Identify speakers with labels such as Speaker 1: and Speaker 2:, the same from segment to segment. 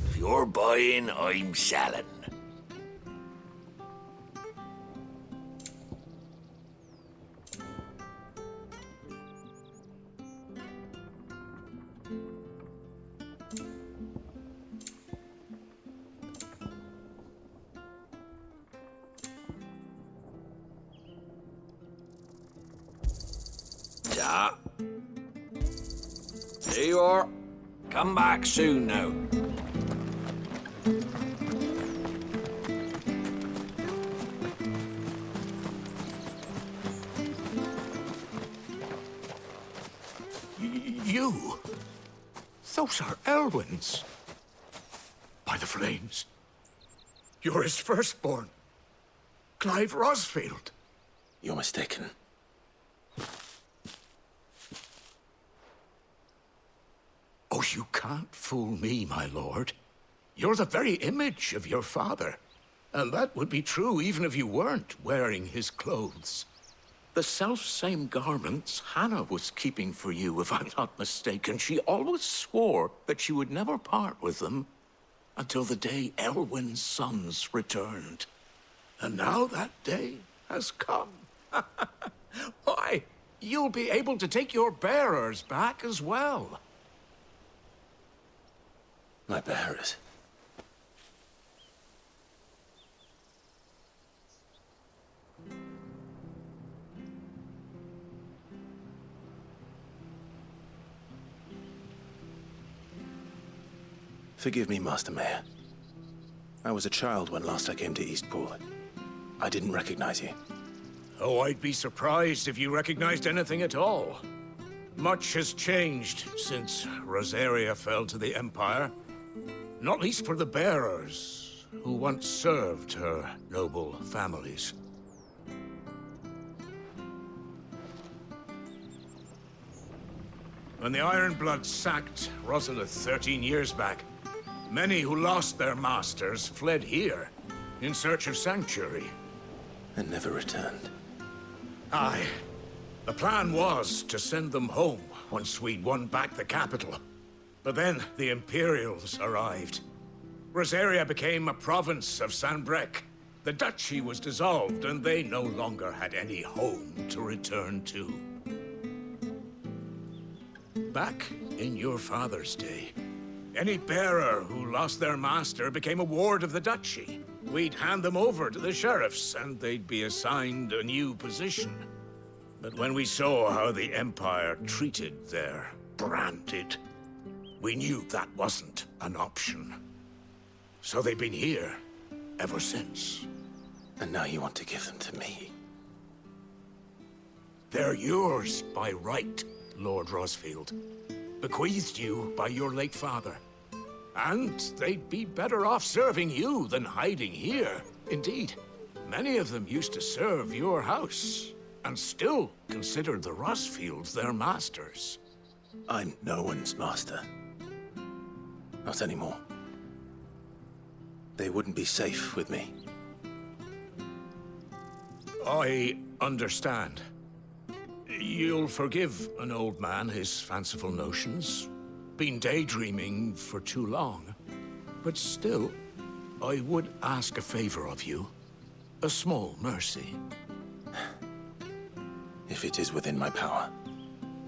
Speaker 1: If you're buying, I'm selling. Yeah. There you are. Come back soon now.
Speaker 2: You? Those are Elwyn's. By the flames. You're his firstborn. Clive Rosfield.
Speaker 3: You're mistaken.
Speaker 2: Oh, you can't fool me, my lord. You're the very image of your father. And that would be true even if you weren't wearing his clothes. The self-same garments Hannah was keeping for you, if I'm not mistaken. She always swore that she would never part with them until the day Elwyn's sons returned. And now that day has come. Why, you'll be able to take your bearers back as well.
Speaker 3: My bearers. Forgive me, Master Mayor. I was a child when last I came to Eastpool. I didn't recognize you.
Speaker 2: Oh, I'd be surprised if you recognized anything at all. Much has changed since Rosaria fell to the Empire. Not least for the bearers, who once served her noble families. When the Ironbloods sacked Rosalith 13 years back, many who lost their masters fled here in search of sanctuary.
Speaker 3: And never returned.
Speaker 2: Aye. The plan was to send them home once we'd won back the capital. But then the Imperials arrived. Rosaria became a province of Sanbreque. The duchy was dissolved, and they no longer had any home to return to. Back in your father's day, any bearer who lost their master became a ward of the duchy. We'd hand them over to the sheriffs, and they'd be assigned a new position. But when we saw how the Empire treated their branded, we knew that wasn't an option. So they've been here ever since.
Speaker 3: And now you want to give them to me?
Speaker 2: They're yours by right, Lord Rosfield. Bequeathed you by your late father. And they'd be better off serving you than hiding here. Indeed, many of them used to serve your house, and still consider the Rosfields their masters.
Speaker 3: I'm no one's master. Not anymore. They wouldn't be safe with me.
Speaker 2: I understand. You'll forgive an old man his fanciful notions. Been daydreaming for too long. But still, I would ask a favor of you. A small mercy.
Speaker 3: If it is within my power.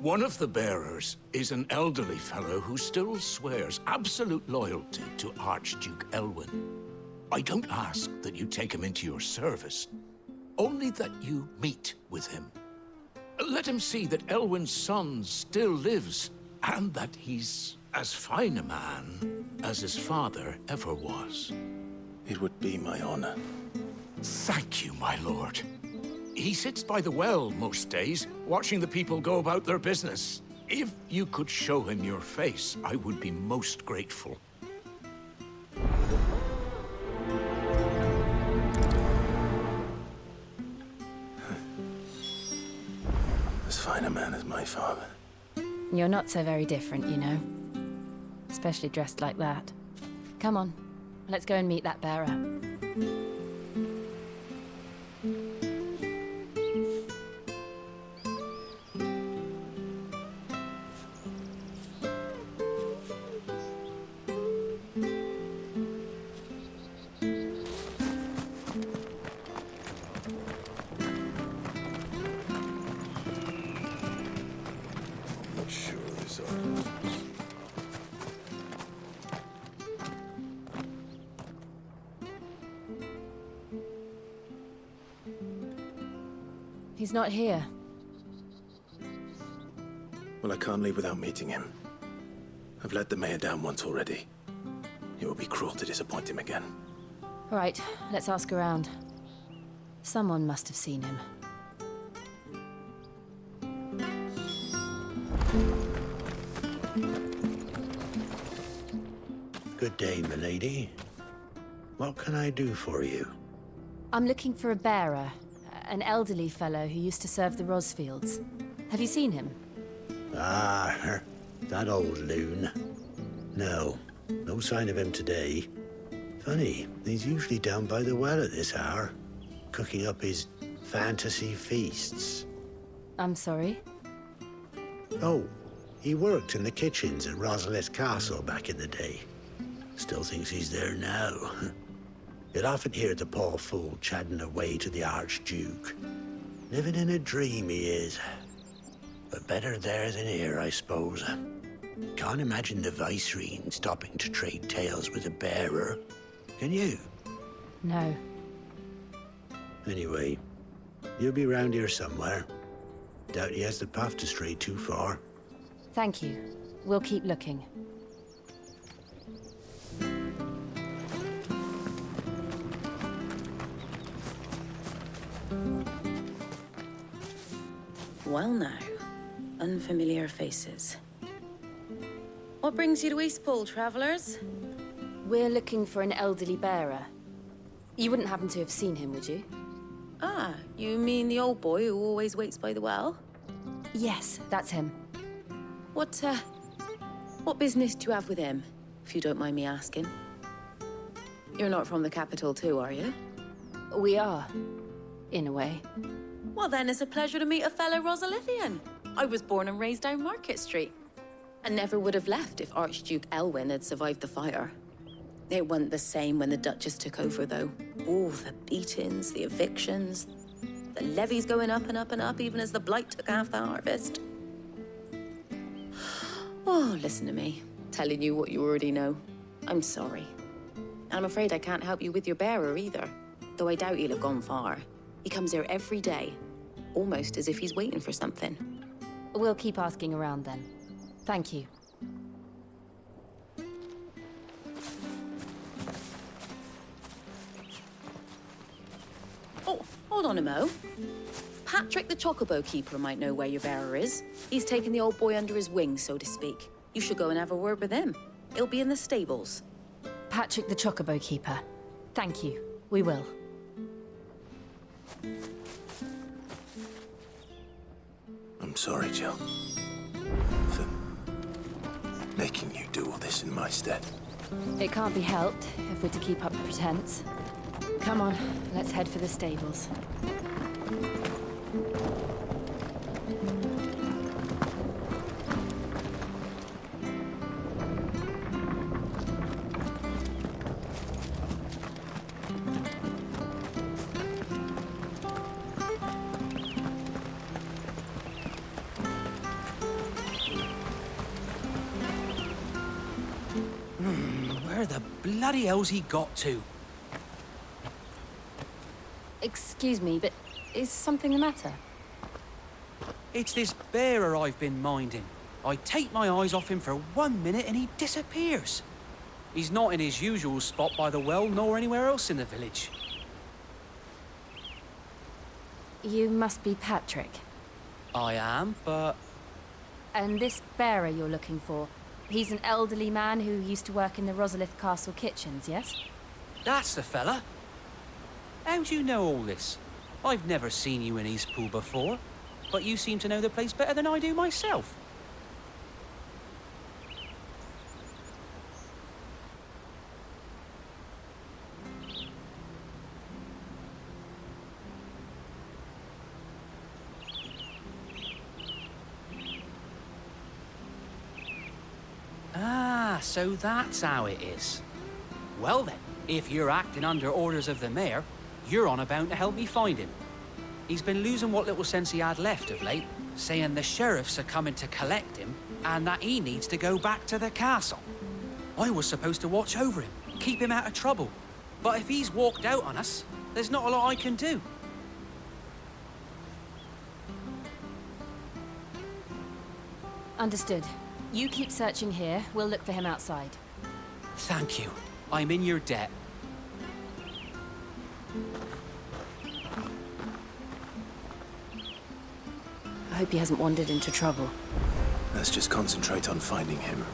Speaker 2: One of the bearers is an elderly fellow who still swears absolute loyalty to Archduke Elwyn. I don't ask that you take him into your service, only that you meet with him. Let him see that Elwyn's son still lives, and that he's as fine a man as his father ever was.
Speaker 3: It would be my honor.
Speaker 2: Thank you, my lord. He sits by the well most days, watching the people go about their business. If you could show him your face, I would be most grateful.
Speaker 3: As fine a man as my father.
Speaker 4: You're not so very different, you know. especially dressed like that. Come on, let's go and meet that bearer. He's not here.
Speaker 3: Well, I can't leave without meeting him. I've let the mayor down once already. It would be cruel to disappoint him again.
Speaker 4: All right, let's ask around. Someone must have seen him.
Speaker 5: Good day, milady. What can I do for you?
Speaker 4: I'm looking for a bearer, an elderly fellow who used to serve the Rosfields. Have you seen him?
Speaker 5: Ah, that old loon. No sign of him today. Funny, he's usually down by the well at this hour, cooking up his fantasy feasts.
Speaker 4: I'm sorry?
Speaker 5: Oh, he worked in the kitchens at Rosalith Castle back in the day. Still thinks he's there now. You'd often hear the poor fool chatting away to the Archduke. Living in a dream he is. But better there than here, I suppose. Can't imagine the Vicereine stopping to trade tales with a bearer. Can you?
Speaker 4: No.
Speaker 5: Anyway, you'll be round here somewhere. Doubt he has the path to stray too far.
Speaker 4: Thank you. We'll keep looking.
Speaker 6: Well now, unfamiliar faces. What brings you to Eastpool, travellers?
Speaker 4: We're looking for an elderly bearer. You wouldn't happen to have seen him, would you?
Speaker 6: Ah, you mean the old boy who always waits by the well?
Speaker 4: Yes, that's him.
Speaker 6: What business do you have with him, if you don't mind me asking? You're not from the capital too, are you?
Speaker 4: We are, in a way.
Speaker 6: Well then, it's a pleasure to meet a fellow Rosalithian. I was born and raised down Market Street. And never would have left if Archduke Elwyn had survived the fire. It wasn't the same when the Duchess took over, though. Oh, the beatings, the evictions, the levies going up and up and up, even as the blight took half the harvest. Oh, listen to me, telling you what you already know. I'm sorry. I'm afraid I can't help you with your bearer either, though I doubt he'll have gone far. He comes here every day, almost as if he's waiting for something.
Speaker 4: We'll keep asking around then. Thank you.
Speaker 6: Oh, hold on a mo. Patrick the Chocobo Keeper might know where your bearer is. He's taken the old boy under his wing, so to speak. You should go and have a word with him. He'll be in the stables.
Speaker 4: Patrick the Chocobo Keeper. Thank you. We will.
Speaker 3: I'm sorry, Jill. For making you do all this in my stead.
Speaker 4: It can't be helped if we're to keep up the pretense. Come on, let's head for the stables.
Speaker 7: Where the bloody hell's he got to?
Speaker 4: Excuse me, but is something the matter?
Speaker 7: It's this bearer I've been minding. I take my eyes off him for 1 minute and he disappears. He's not in his usual spot by the well, nor anywhere else in the village.
Speaker 4: You must be Patrick.
Speaker 7: I am, but...
Speaker 4: And this bearer you're looking for, he's an elderly man who used to work in the Rosalith Castle kitchens, yes?
Speaker 7: That's the fella. How do you know all this? I've never seen you in Eastpool before, but you seem to know the place better than I do myself. Ah, so that's how it is. Well then, if you're acting under orders of the mayor, you're on about to help me find him. He's been losing what little sense he had left of late, saying the sheriffs are coming to collect him and that he needs to go back to the castle. I was supposed to watch over him, keep him out of trouble. But if he's walked out on us, there's not a lot I can do.
Speaker 4: Understood. You keep searching here, we'll look for him outside.
Speaker 7: Thank you. I'm in your debt.
Speaker 4: I hope he hasn't wandered into trouble.
Speaker 3: Let's just concentrate on finding him.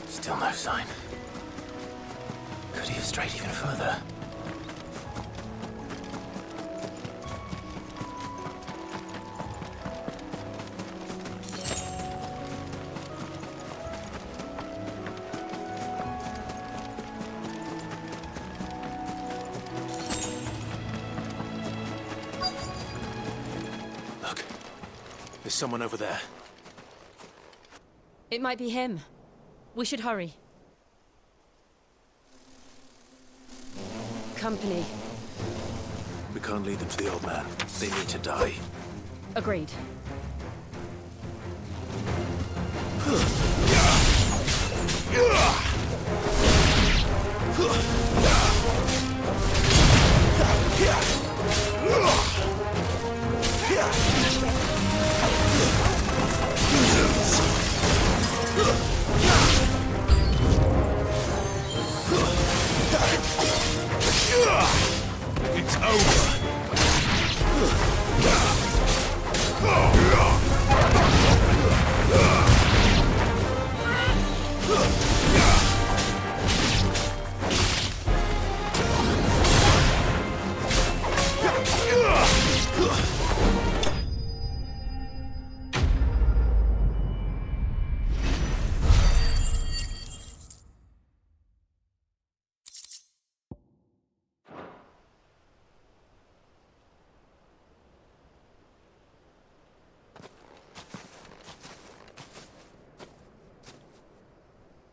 Speaker 3: Still no sign. Could he have strayed even further? Look, there's someone over there.
Speaker 4: It might be him. We should hurry. Company.
Speaker 3: We can't lead them to the old man. They need to die.
Speaker 4: Agreed.
Speaker 2: It's over.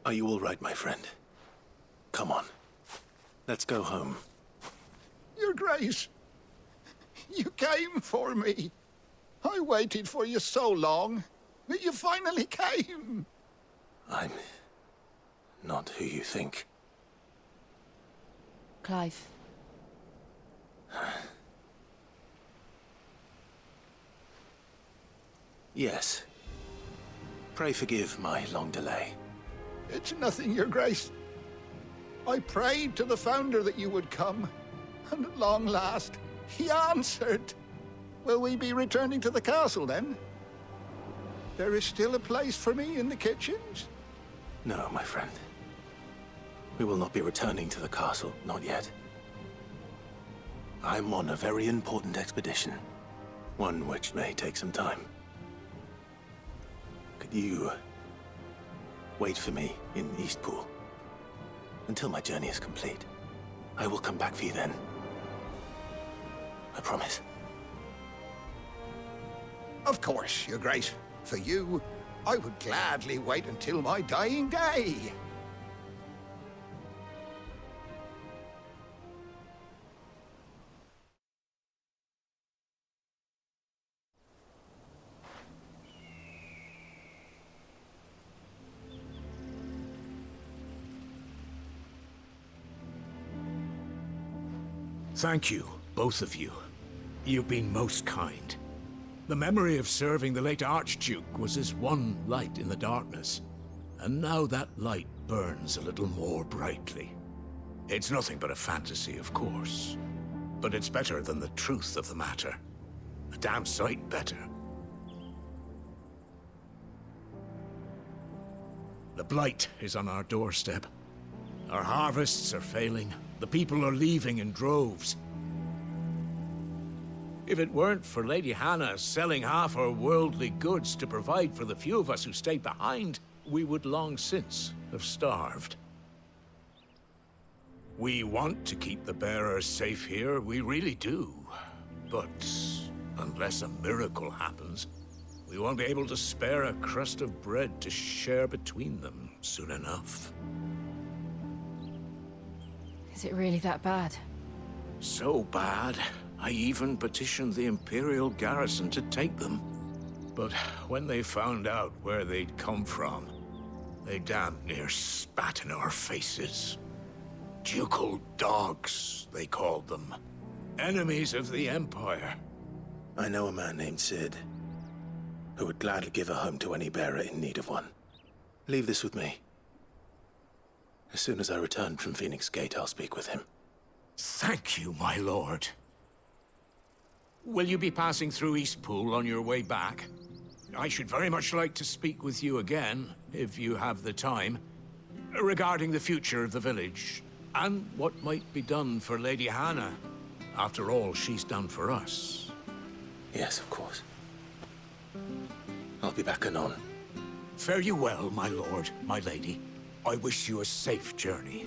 Speaker 3: Are you all right, my friend? Come on. Let's go home.
Speaker 5: Your Grace, you came for me. I waited for you so long, but you finally came.
Speaker 3: I'm not who you think.
Speaker 4: Clive.
Speaker 3: Yes. Pray forgive my long delay.
Speaker 5: It's nothing, Your Grace. I prayed to the Founder that you would come, and at long last, he answered. Will we be returning to the castle, then? There is still a place for me in the kitchens?
Speaker 3: No, my friend. We will not be returning to the castle, not yet. I'm on a very important expedition. One which may take some time. Could you wait for me in Eastpool until my journey is complete? I will come back for you then. I promise.
Speaker 5: Of course, Your Grace. For you, I would gladly wait until my dying day.
Speaker 2: Thank you, both of you. You've been most kind. The memory of serving the late Archduke was as one light in the darkness, and now that light burns a little more brightly. It's nothing but a fantasy, of course, but it's better than the truth of the matter. A damn sight better. The blight is on our doorstep. Our harvests are failing. The people are leaving in droves. If it weren't for Lady Hannah selling half her worldly goods to provide for the few of us who stayed behind, we would long since have starved. We want to keep the bearers safe here, we really do. But unless a miracle happens, we won't be able to spare a crust of bread to share between them soon enough.
Speaker 4: Is it really that bad?
Speaker 2: So bad, I even petitioned the Imperial garrison to take them. But when they found out where they'd come from, they damn near spat in our faces. Ducal dogs, they called them. Enemies of the Empire.
Speaker 3: I know a man named Sid, who would gladly give a home to any bearer in need of one. Leave this with me. As soon as I return from Phoenix Gate, I'll speak with him.
Speaker 2: Thank you, my lord. Will you be passing through Eastpool on your way back? I should very much like to speak with you again, if you have the time, regarding the future of the village, and what might be done for Lady Hannah, after all she's done for us.
Speaker 3: Yes, of course. I'll be back anon.
Speaker 2: Fare you well, my lord, my lady. I wish you a safe journey.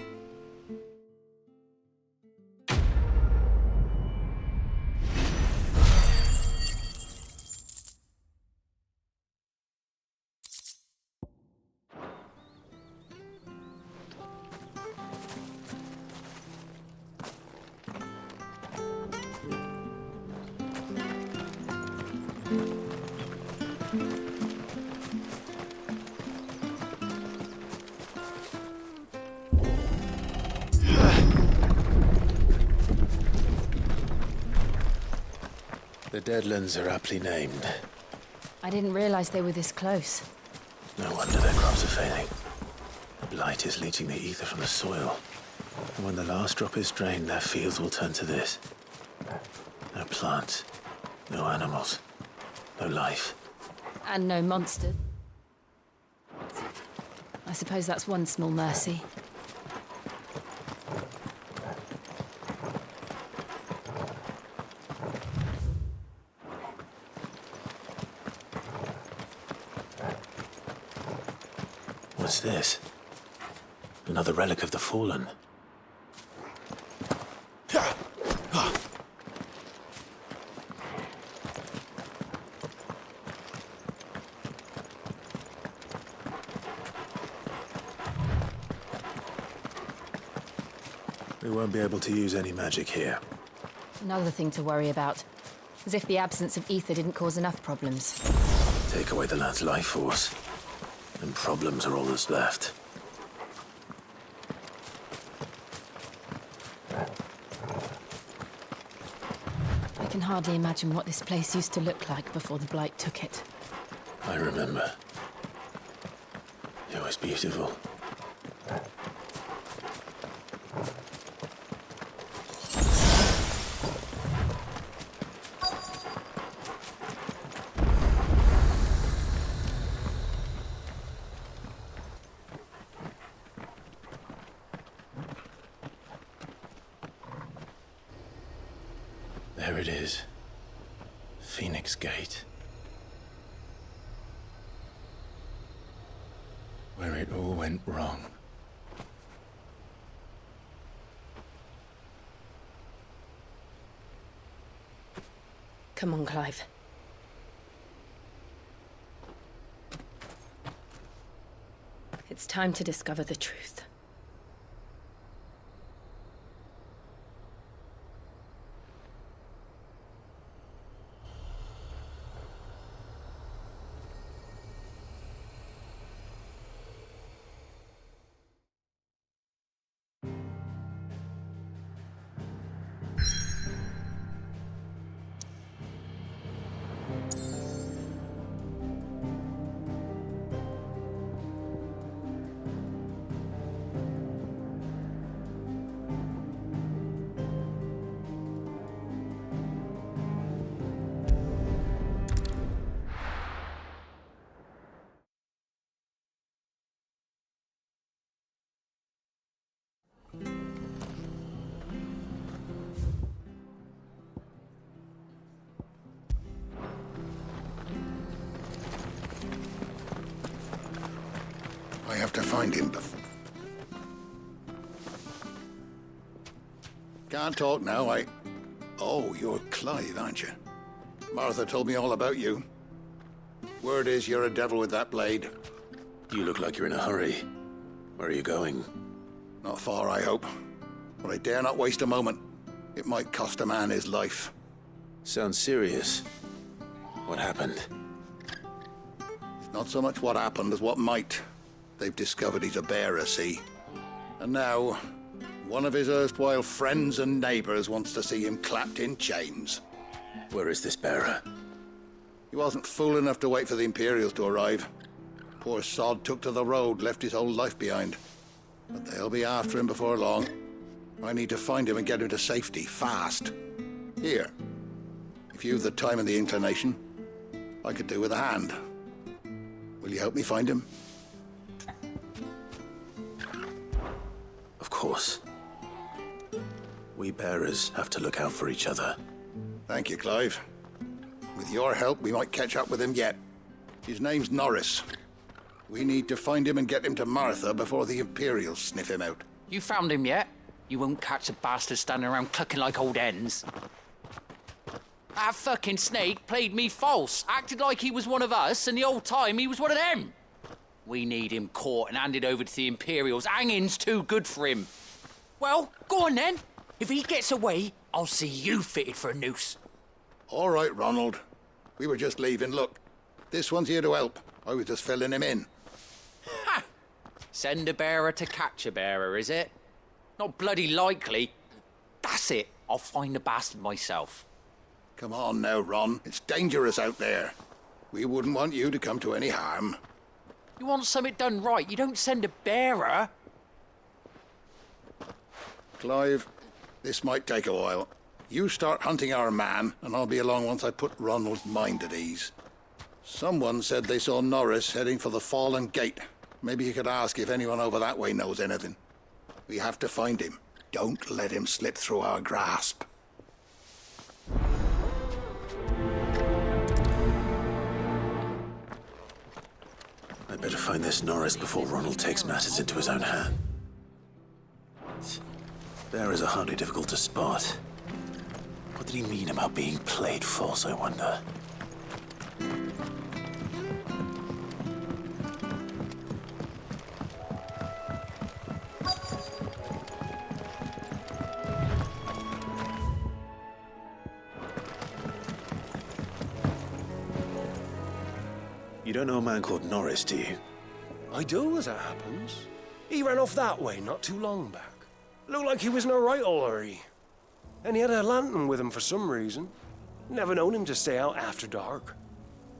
Speaker 3: The Deadlands are aptly named.
Speaker 4: I didn't realize they were this close.
Speaker 3: No wonder their crops are failing. The blight is leaching the ether from the soil. And when the last drop is drained, their fields will turn to this. No plants, no animals, no life.
Speaker 4: And no monsters. I suppose that's one small mercy.
Speaker 3: What's this? Another relic of the Fallen. We won't be able to use any magic here.
Speaker 4: Another thing to worry about. As if the absence of ether didn't cause enough problems.
Speaker 3: Take away the lad's life force, and problems are all that's left.
Speaker 4: I can hardly imagine what this place used to look like before the blight took it.
Speaker 3: I remember. It was beautiful. There it is. Phoenix Gate. Where it all went wrong.
Speaker 4: Come on, Clive. It's time to discover the truth.
Speaker 8: have to find him before... Can't talk now, Oh, you're Clive, aren't you? Martha told me all about you. Word is you're a devil with that blade.
Speaker 3: You look like you're in a hurry. Where are you going?
Speaker 8: Not far, I hope. But I dare not waste a moment. It might cost a man his life.
Speaker 3: Sounds serious. What happened?
Speaker 8: It's not so much what happened as what might. They've discovered he's a bearer, see? And now, one of his erstwhile friends and neighbors wants to see him clapped in chains.
Speaker 3: Where is this bearer?
Speaker 8: He wasn't fool enough to wait for the Imperials to arrive. Poor sod took to the road, left his whole life behind. But they'll be after him before long. I need to find him and get him to safety, fast. Here. If you've the time and the inclination, I could do with a hand. Will you help me find him?
Speaker 3: Of course. We bearers have to look out for each other.
Speaker 8: Thank you, Clive. With your help, we might catch up with him yet. His name's Norris. We need to find him and get him to Martha before the Imperials sniff him out.
Speaker 9: You found him yet? You won't catch the bastard standing around clucking like old hens. That fucking snake played me false, acted like he was one of us, and the whole time he was one of them. We need him caught and handed over to the Imperials. Hanging's too good for him. Well, go on then. If he gets away, I'll see you fitted for a noose.
Speaker 8: All right, Ronald. We were just leaving. Look, this one's here to help. I was just filling him in.
Speaker 9: Ha! Send a bearer to catch a bearer, is it? Not bloody likely. That's it. I'll find the bastard myself.
Speaker 8: Come on now, Ron. It's dangerous out there. We wouldn't want you to come to any harm.
Speaker 9: You want something done right, you don't send a bearer.
Speaker 8: Clive, this might take a while. You start hunting our man, and I'll be along once I put Ronald's mind at ease. Someone said they saw Norris heading for the Fallen Gate. Maybe you could ask if anyone over that way knows anything. We have to find him. Don't let him slip through our grasp.
Speaker 3: I'd better find this Norris before Ronald takes matters into his own hand. Bearers are hardly difficult to spot. What did he mean about being played false, I wonder? You don't know a man called Norris, do you?
Speaker 10: I do, as it happens. He ran off that way not too long back. Looked like he was in a right old hurry. And he had a lantern with him for some reason. Never known him to stay out after dark.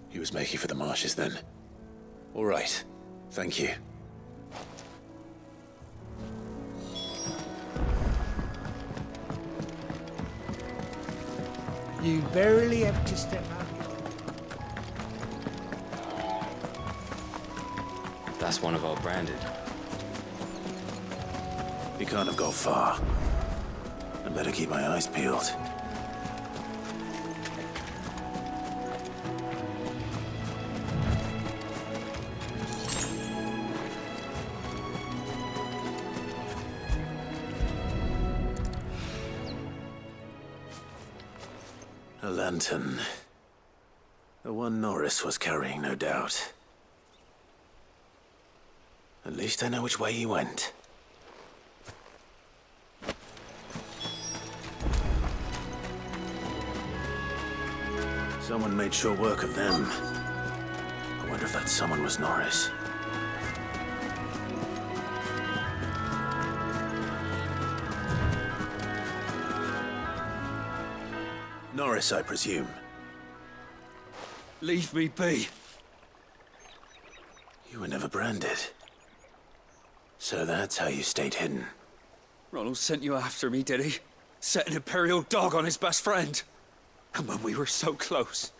Speaker 3: He was making for the marshes then. All right. Thank you.
Speaker 5: You barely have to step out.
Speaker 11: That's one of our branded.
Speaker 3: He can't have gone far. I better keep my eyes peeled. A lantern. The one Norris was carrying, no doubt. At least I know which way he went. Someone made short work of them. I wonder if that someone was Norris. Norris, I presume.
Speaker 10: Leave me be.
Speaker 3: You were never branded. So that's how you stayed hidden.
Speaker 10: Ronald sent you after me, did he? Set an Imperial dog on his best friend. And when we were so close.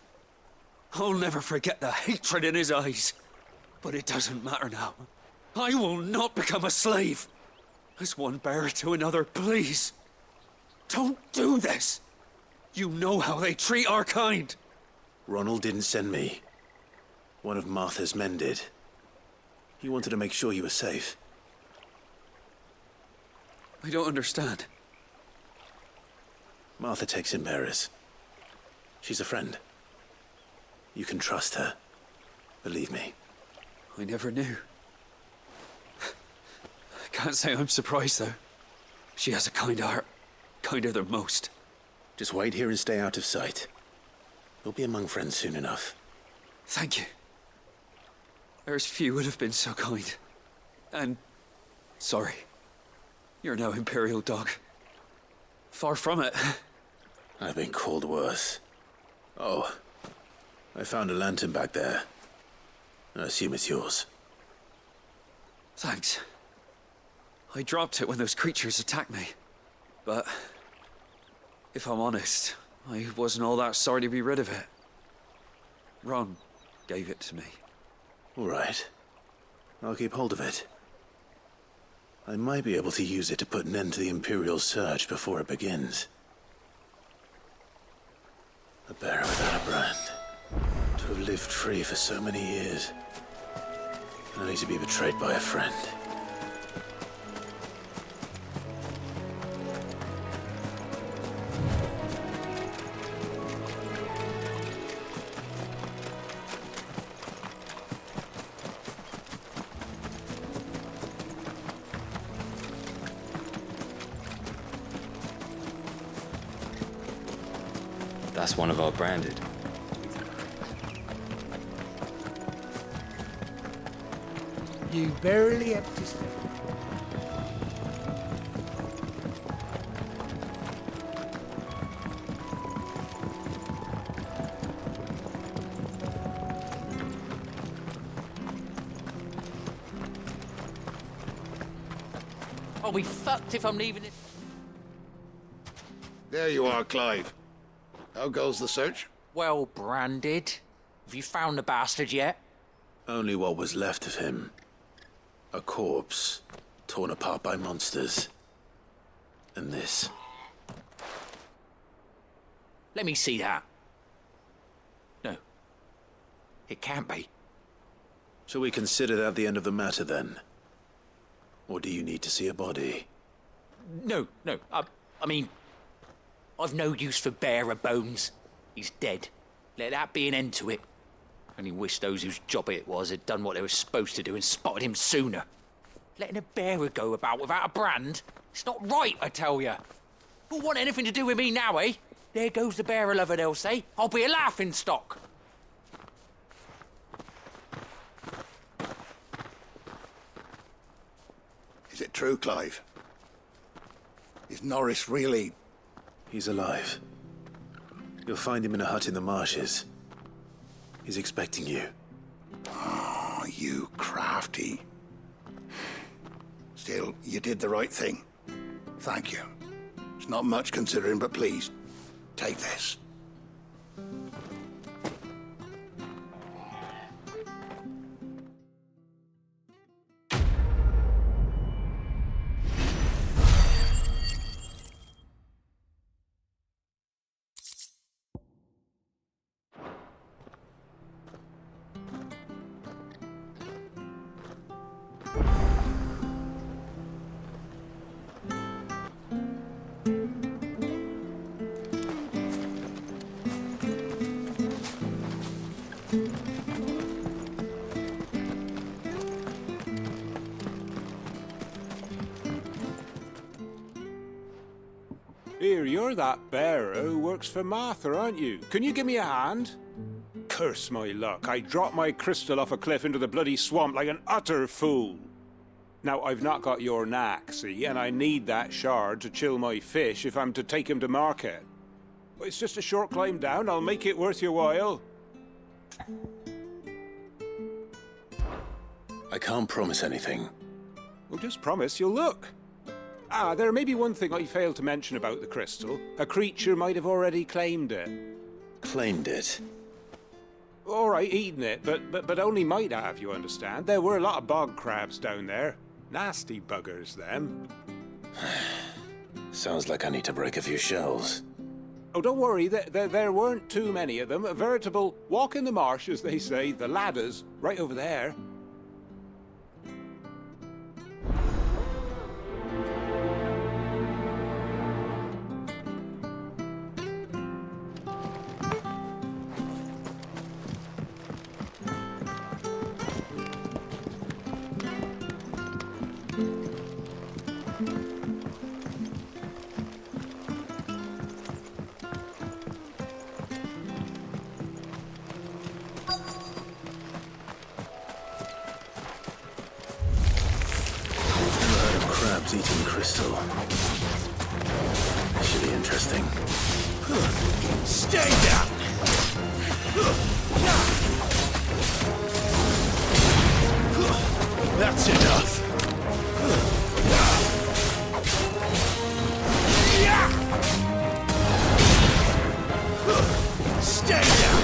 Speaker 10: I'll never forget the hatred in his eyes. But it doesn't matter now. I will not become a slave. As one bearer to another, please. Don't do this. You know how they treat our kind.
Speaker 3: Ronald didn't send me. One of Martha's men did. He wanted to make sure you were safe.
Speaker 10: I don't understand.
Speaker 3: Martha takes in bearers. She's a friend. You can trust her. Believe me.
Speaker 10: I never knew. I can't say I'm surprised, though. She has a kind heart. Kinder than most.
Speaker 3: Just wait here and stay out of sight. You'll be among friends soon enough.
Speaker 10: Thank you. There's few would have been so kind. And... sorry. You're no Imperial dog. Far from it.
Speaker 3: I've been called worse. Oh. I found a lantern back there. I assume it's yours.
Speaker 10: Thanks. I dropped it when those creatures attacked me. But... if I'm honest, I wasn't all that sorry to be rid of it. Ron gave it to me.
Speaker 3: All right. I'll keep hold of it. I might be able to use it to put an end to the Imperial search before it begins. A bear without a brand. To have lived free for so many years. Only to be betrayed by a friend.
Speaker 11: That's one of our branded.
Speaker 5: You barely have to stay.
Speaker 9: I'll be fucked if I'm leaving it.
Speaker 8: There you are, Clive. How goes the search?
Speaker 9: Well, branded. Have you found the bastard yet?
Speaker 3: Only what was left of him. A corpse, torn apart by monsters. And this.
Speaker 9: Let me see that. No. It can't be.
Speaker 3: Shall we consider that the end of the matter, then? Or do you need to see a body?
Speaker 9: No. I mean... I've no use for bearer bones. He's dead. Let that be an end to it. Only wish those whose job it was had done what they were supposed to do and spotted him sooner. Letting a bearer go about without a brand? It's not right, I tell you. Who'll want anything to do with me now, eh? There goes the bearer lover, they'll say. I'll be a laughing stock.
Speaker 8: Is it true, Clive? Is Norris really...
Speaker 3: He's alive. You'll find him in a hut in the marshes. He's expecting you.
Speaker 8: Oh, you crafty. Still, you did the right thing. Thank you. It's not much considering, but please, take this.
Speaker 12: Here, you're that bearer who works for Martha, aren't you? Can you give me a hand? Curse my luck, I dropped my crystal off a cliff into the bloody swamp like an utter fool. Now, I've not got your knack, see, and I need that shard to chill my fish if I'm to take him to market. It's just a short climb down, I'll make it worth your while.
Speaker 3: I can't promise anything.
Speaker 12: Well, just promise you'll look. Ah, there may be one thing I failed to mention about the crystal. A creature might have already claimed it.
Speaker 3: Claimed it?
Speaker 12: All right, eaten it, but only might have, you understand. There were a lot of bog crabs down there. Nasty buggers, them.
Speaker 3: Sounds like I need to break a few shells.
Speaker 12: Oh, don't worry, there weren't too many of them. A veritable walk in the marsh, as they say, the ladders, right over there.
Speaker 3: It's eating crystal. This should be interesting.
Speaker 1: Stay down! That's enough. Stay down!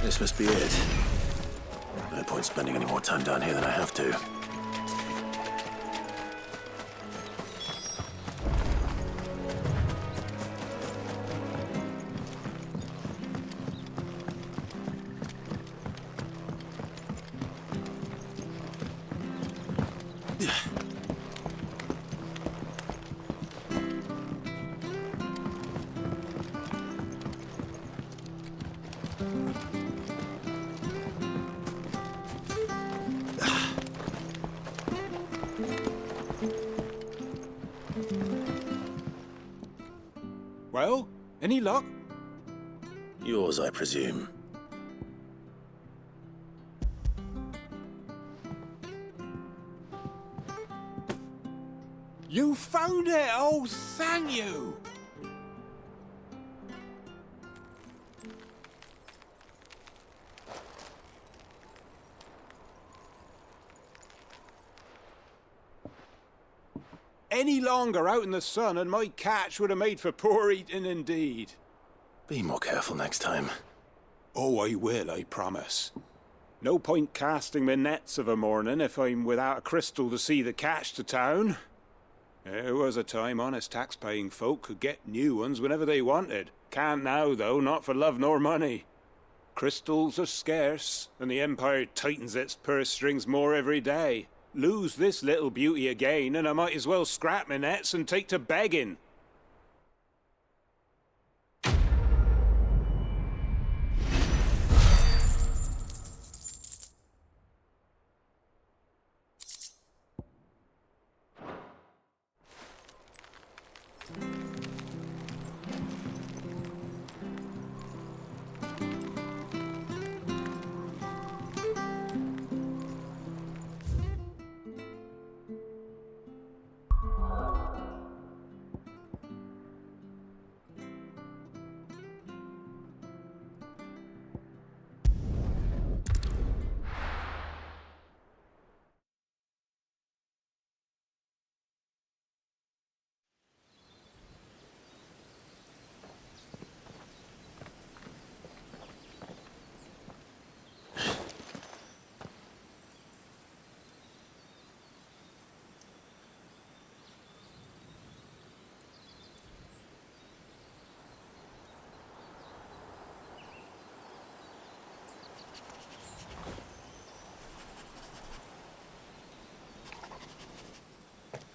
Speaker 3: This must be it. No point spending any more time down here than I have to.
Speaker 12: Well, any luck?
Speaker 3: Yours, I presume.
Speaker 12: You found it! Oh, thank you! Any longer out in the sun and my catch would have made for poor eating indeed.
Speaker 3: Be more careful next time.
Speaker 12: Oh, I will, I promise. No point casting my nets of a morning if I'm without a crystal to see the catch to town. There was a time honest tax-paying folk could get new ones whenever they wanted. Can't now, though, not for love nor money. Crystals are scarce, and the Empire tightens its purse strings more every day. Lose this little beauty again, and I might as well scrap my nets and take to begging.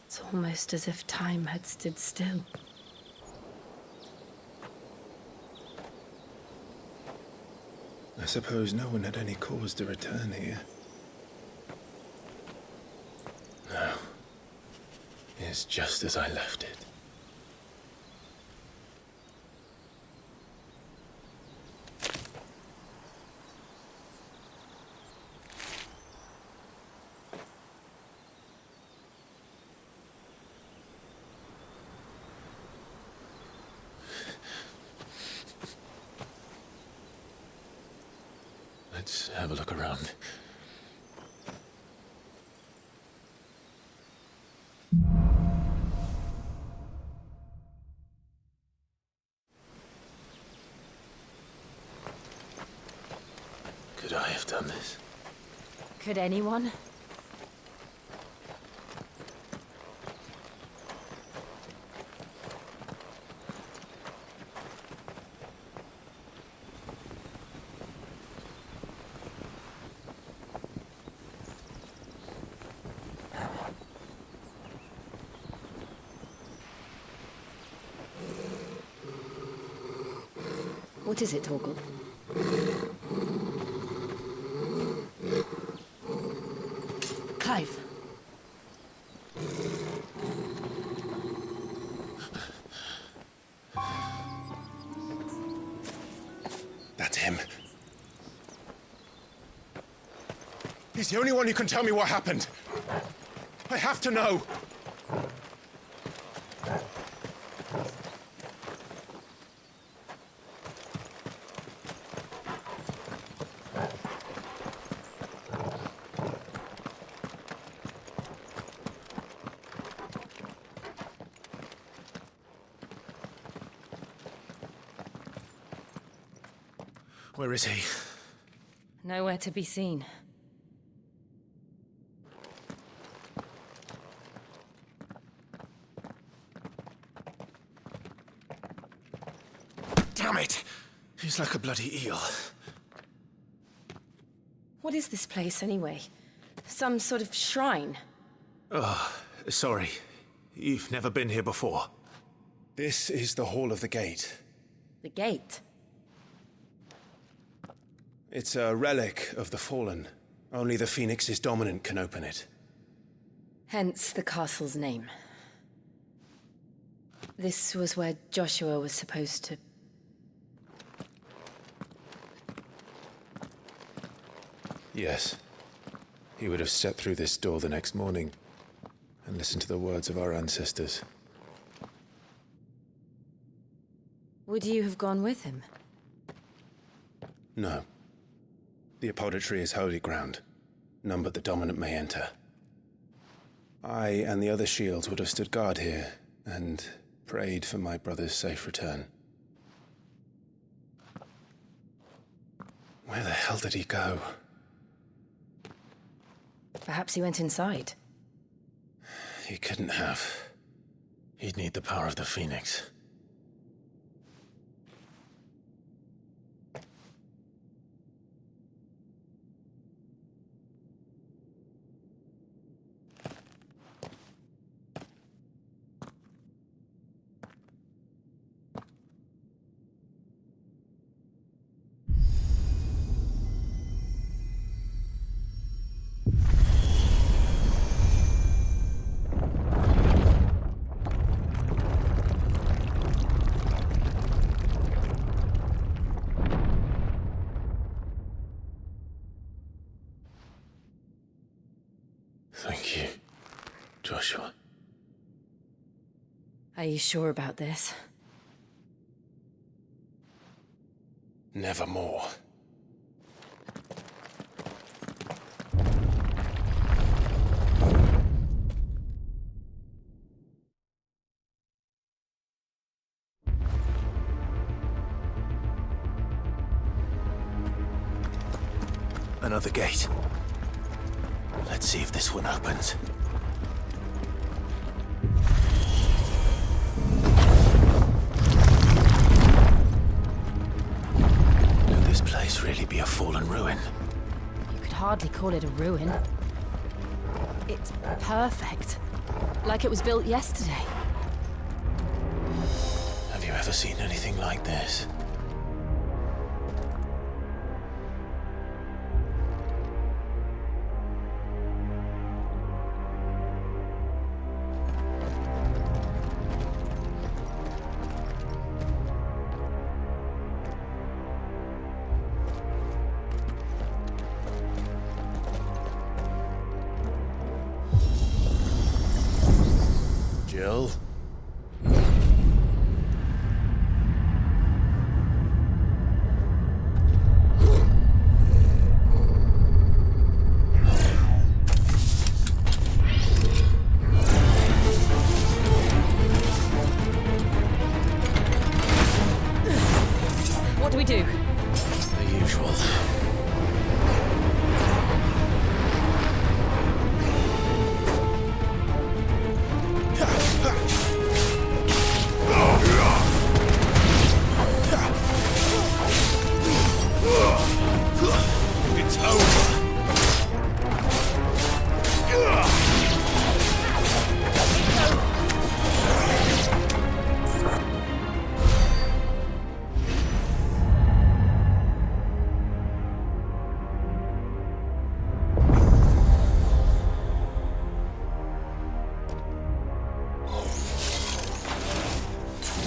Speaker 4: It's almost as if time had stood still.
Speaker 3: I suppose no one had any cause to return here. No. It's just as I left it. Let's have a look around. Could I have done this?
Speaker 4: Could anyone?
Speaker 13: What is it, Torgal? He's the only one who can tell me what happened. I have to know. Where is he?
Speaker 4: Nowhere to be seen.
Speaker 13: Damn it! He's like a bloody eel.
Speaker 4: What is this place, anyway? Some sort of shrine?
Speaker 13: Oh, sorry. You've never been here before. This is the Hall of the Gate.
Speaker 4: The gate?
Speaker 13: It's a relic of the Fallen. Only the Phoenix's dominant can open it.
Speaker 4: Hence the castle's name. This was where Joshua was supposed to...
Speaker 13: Yes. He would have stepped through this door the next morning and listened to the words of our ancestors.
Speaker 4: Would you have gone with him?
Speaker 13: No. The apodatory is holy ground. None but the dominant may enter. I and the other shields would have stood guard here and prayed for my brother's safe return. Where the hell did he go?
Speaker 4: Perhaps he went inside.
Speaker 13: He couldn't have. He'd need the power of the Phoenix. Thank you, Joshua.
Speaker 4: Are you sure about this?
Speaker 13: Nevermore. Another gate. Let's see if this one opens. Could this place really be a fallen ruin?
Speaker 4: You could hardly call it a ruin. It's perfect. Like it was built yesterday.
Speaker 13: Have you ever seen anything like this? Jill?
Speaker 4: What do we do?
Speaker 13: The usual.
Speaker 1: It's over.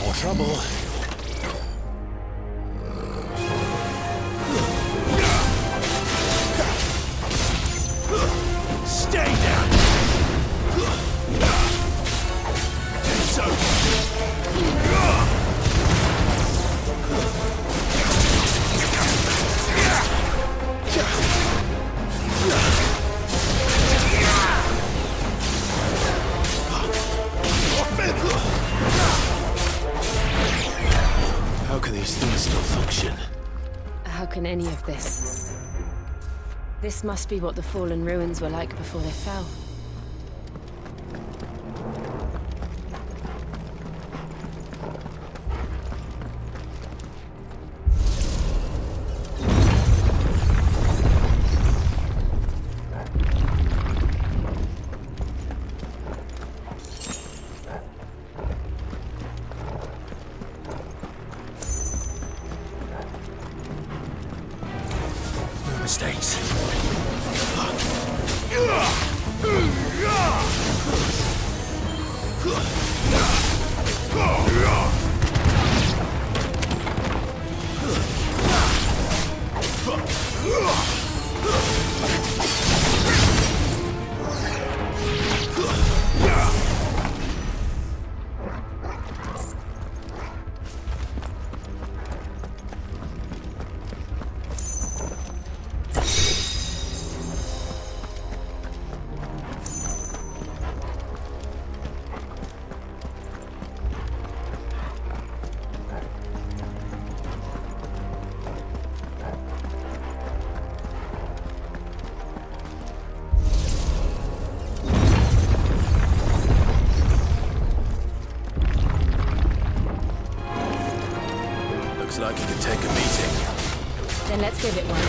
Speaker 13: More trouble.
Speaker 4: How can any of this? This must be what the fallen ruins were like before they fell.
Speaker 1: Mistakes.
Speaker 3: Looks like you could take a meeting.
Speaker 4: Then let's give it one.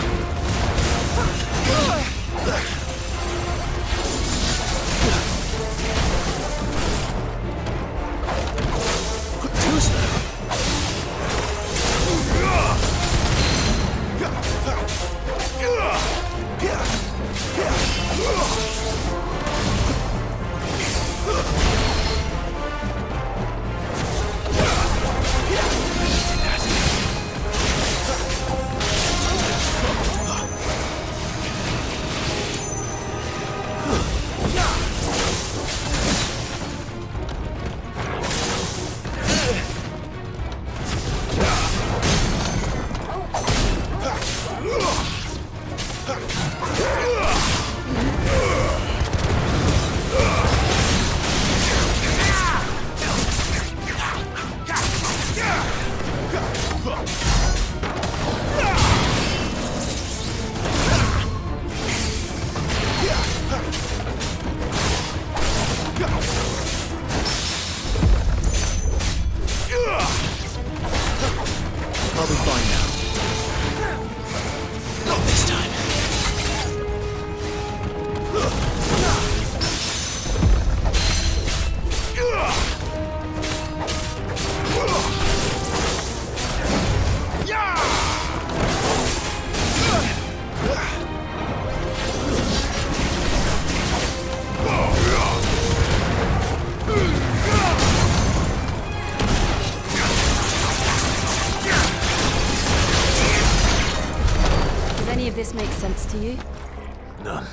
Speaker 1: Too slow. I'll be fine now. Not this time.
Speaker 4: Does any of this make sense to you?
Speaker 3: None.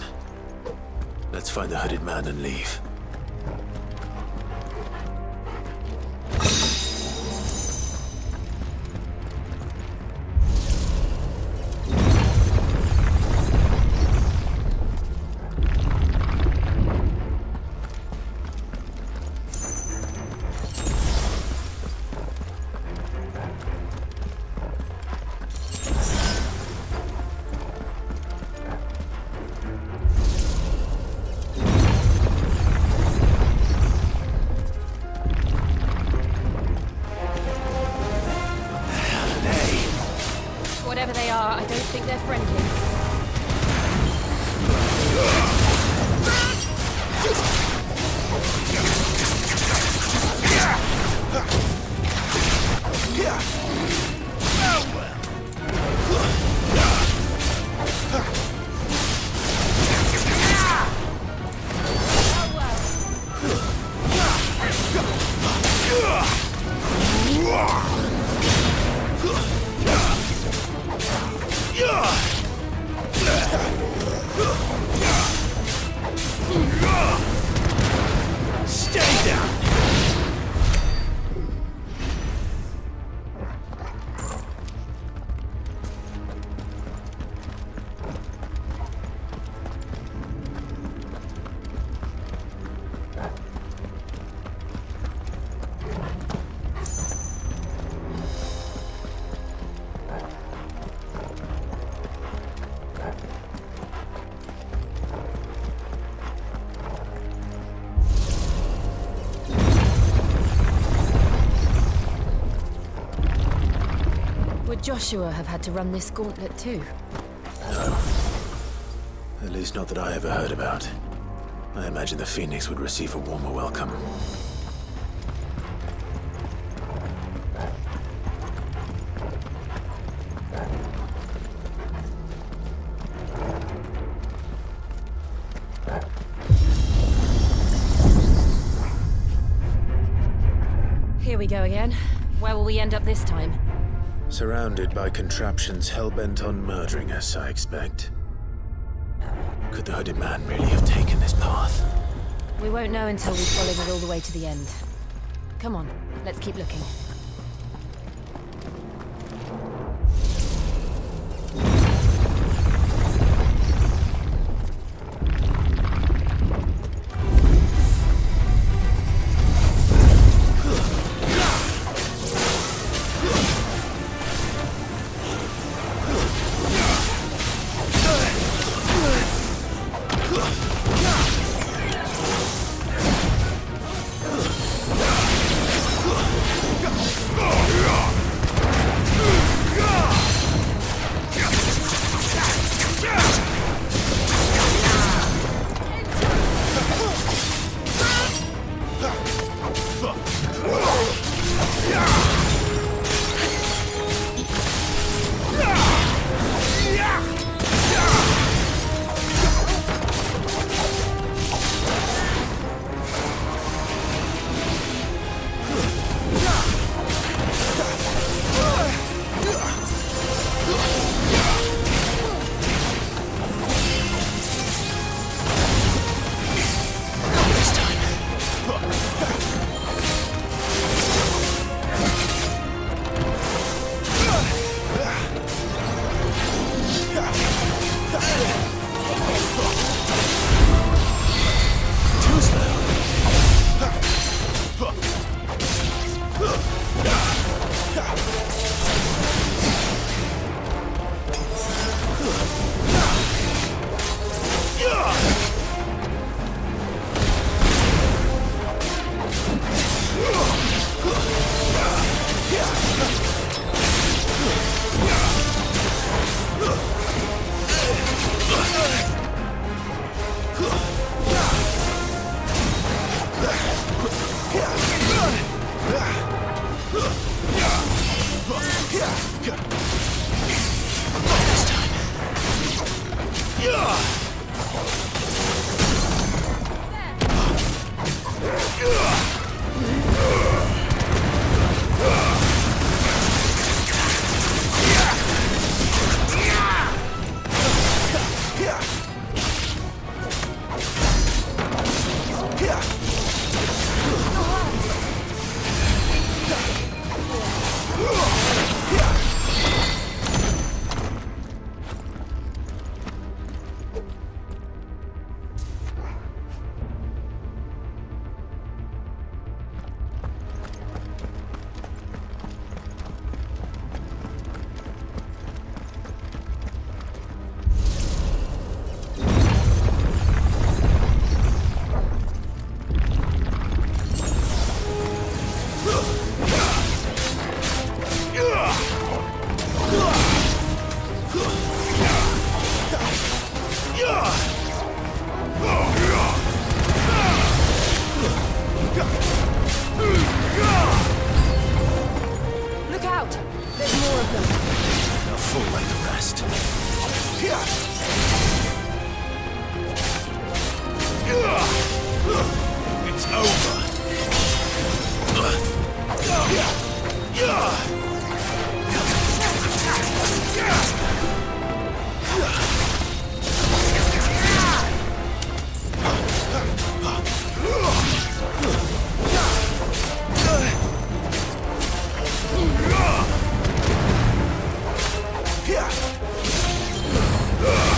Speaker 3: Let's find the hooded man and leave.
Speaker 4: Whatever they are, I don't think they're friendly. Joshua have had to run this gauntlet too?
Speaker 3: No. At least not that I ever heard about. I imagine the Phoenix would receive a warmer welcome.
Speaker 4: Here we go again. Where will we end up this time?
Speaker 3: Surrounded by contraptions hell-bent on murdering us, I expect. Could the hooded man really have taken this path?
Speaker 4: We won't know until we've followed it all the way to the end. Come on, let's keep looking.
Speaker 1: Ugh!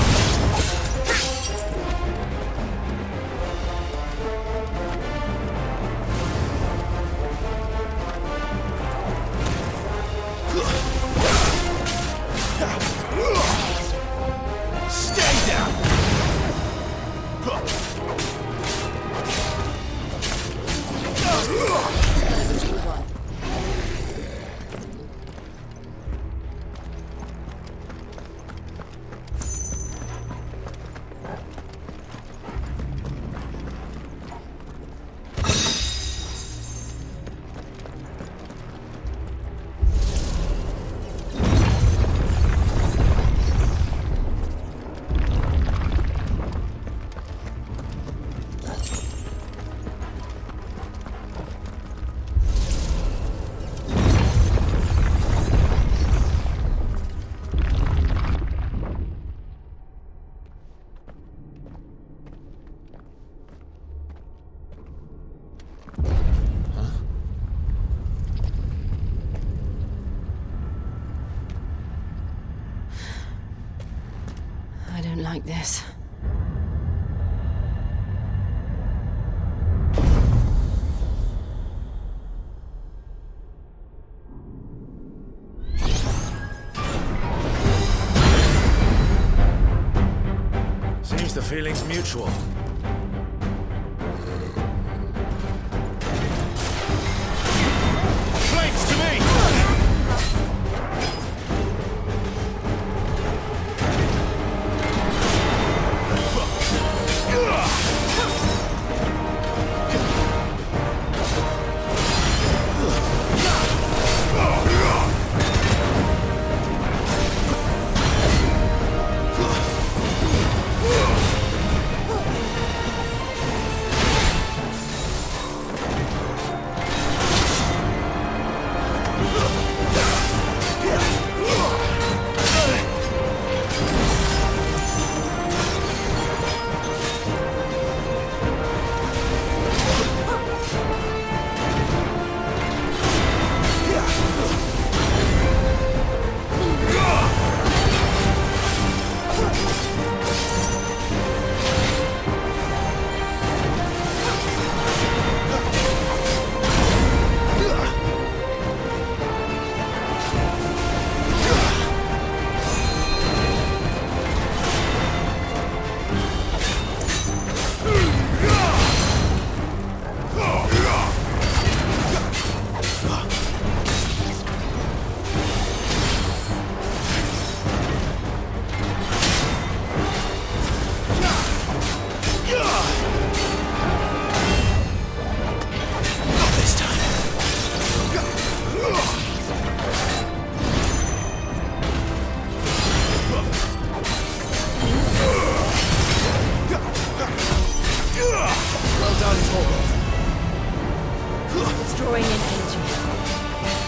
Speaker 4: this.
Speaker 1: Seems the feeling's mutual. Flames to me!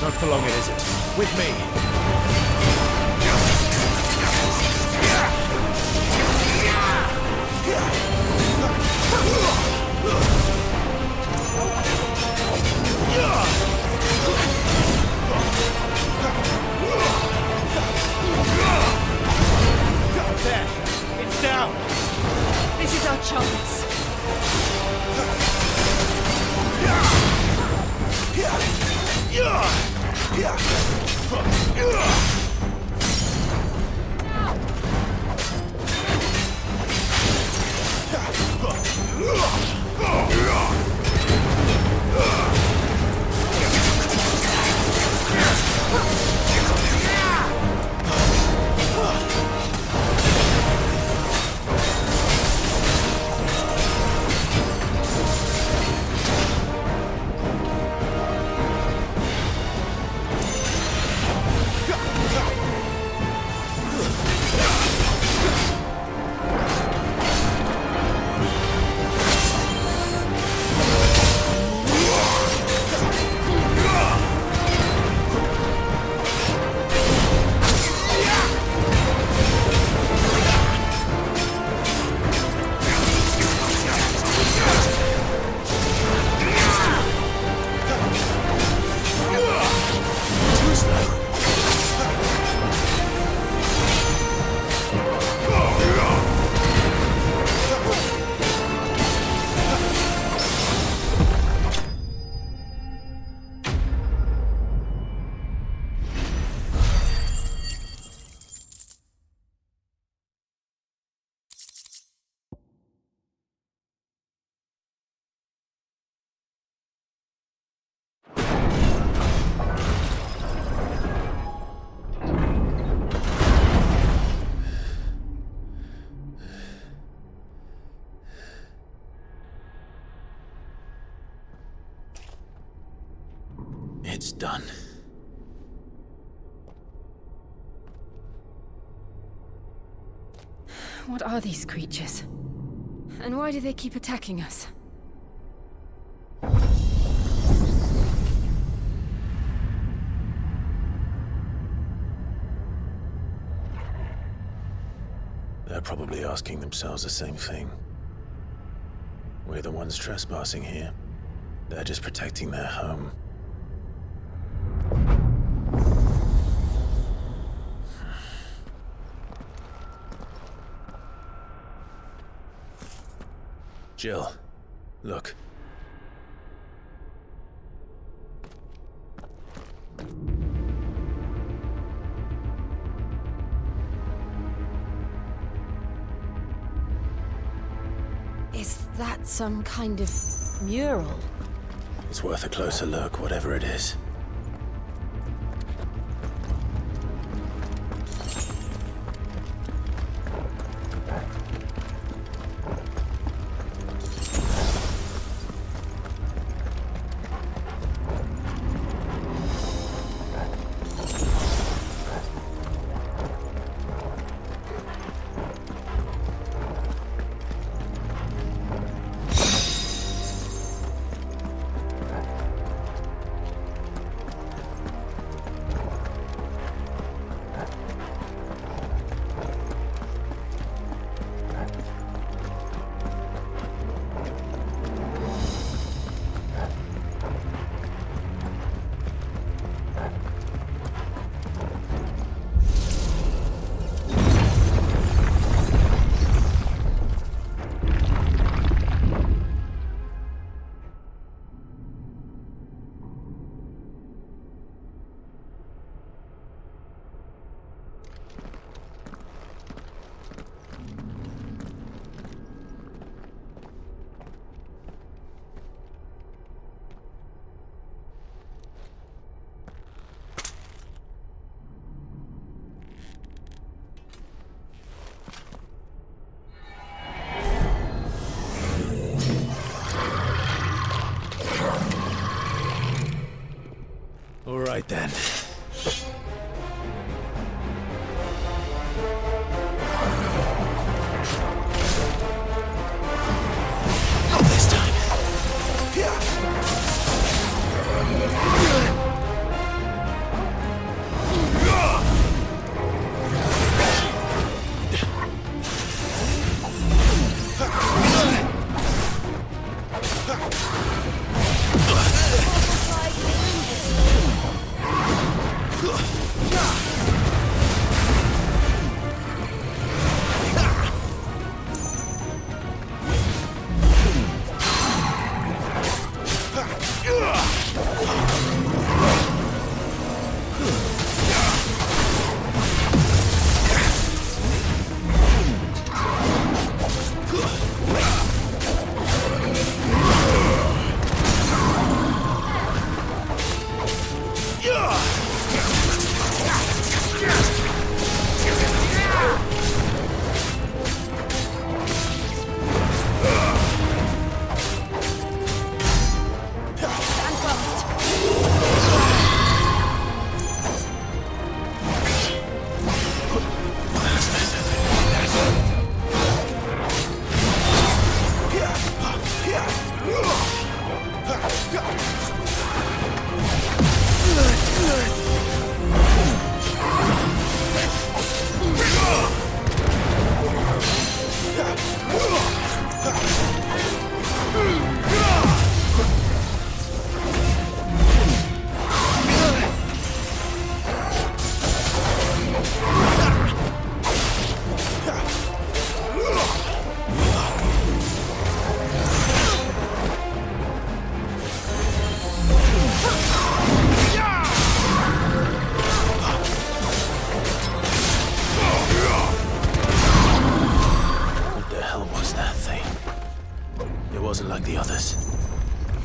Speaker 1: Not for long, it isn't. With me. There. It's down.
Speaker 4: This is our chance.
Speaker 3: It's done.
Speaker 4: What are these creatures? And why do they keep attacking us?
Speaker 3: They're probably asking themselves the same thing. We're the ones trespassing here. They're just protecting their home.
Speaker 13: Jill, look.
Speaker 4: Is that some kind of mural?
Speaker 3: It's worth a closer look, whatever it is. All right then.
Speaker 1: Not this time.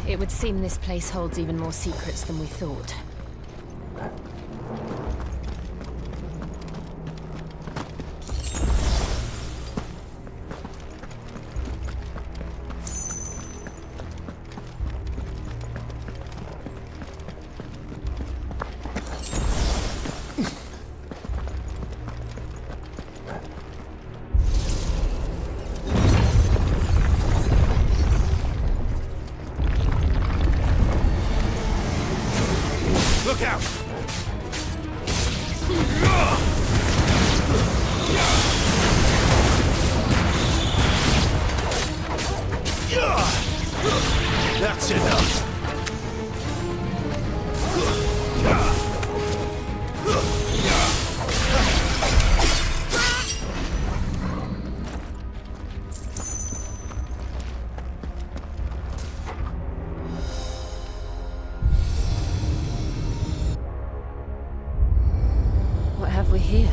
Speaker 4: It would seem this place holds even more secrets than we thought.
Speaker 1: Look out! That's enough.
Speaker 4: here?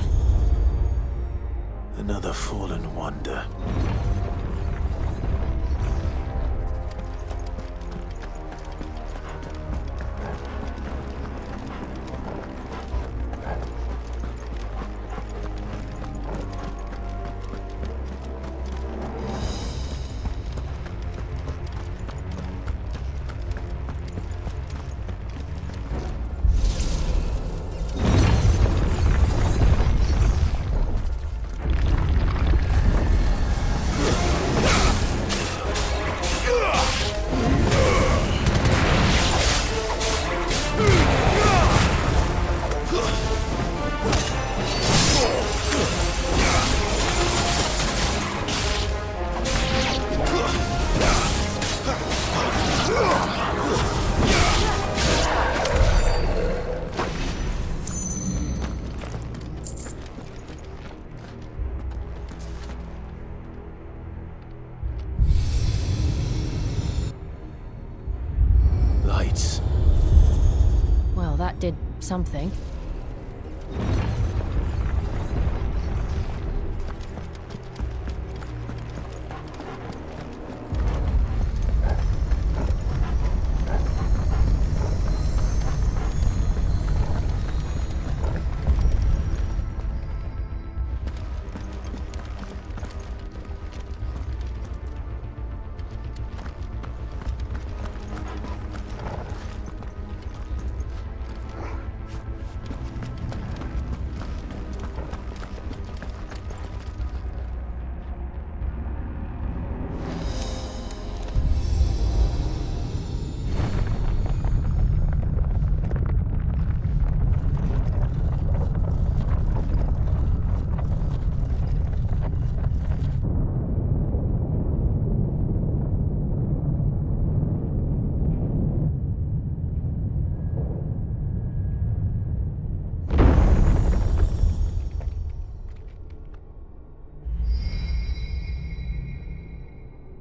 Speaker 3: Another fallen wonder. Lights.
Speaker 4: Well, that did something.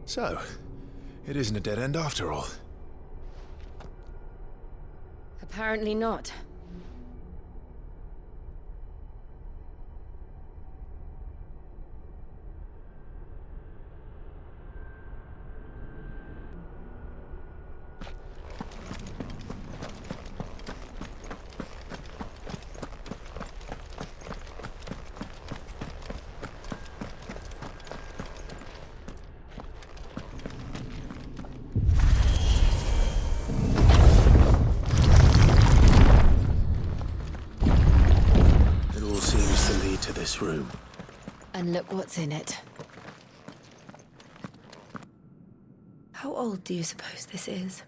Speaker 13: So, it isn't a dead end after all.
Speaker 4: Apparently not.
Speaker 3: This room.
Speaker 4: And look what's in it.
Speaker 14: How old do you suppose this is?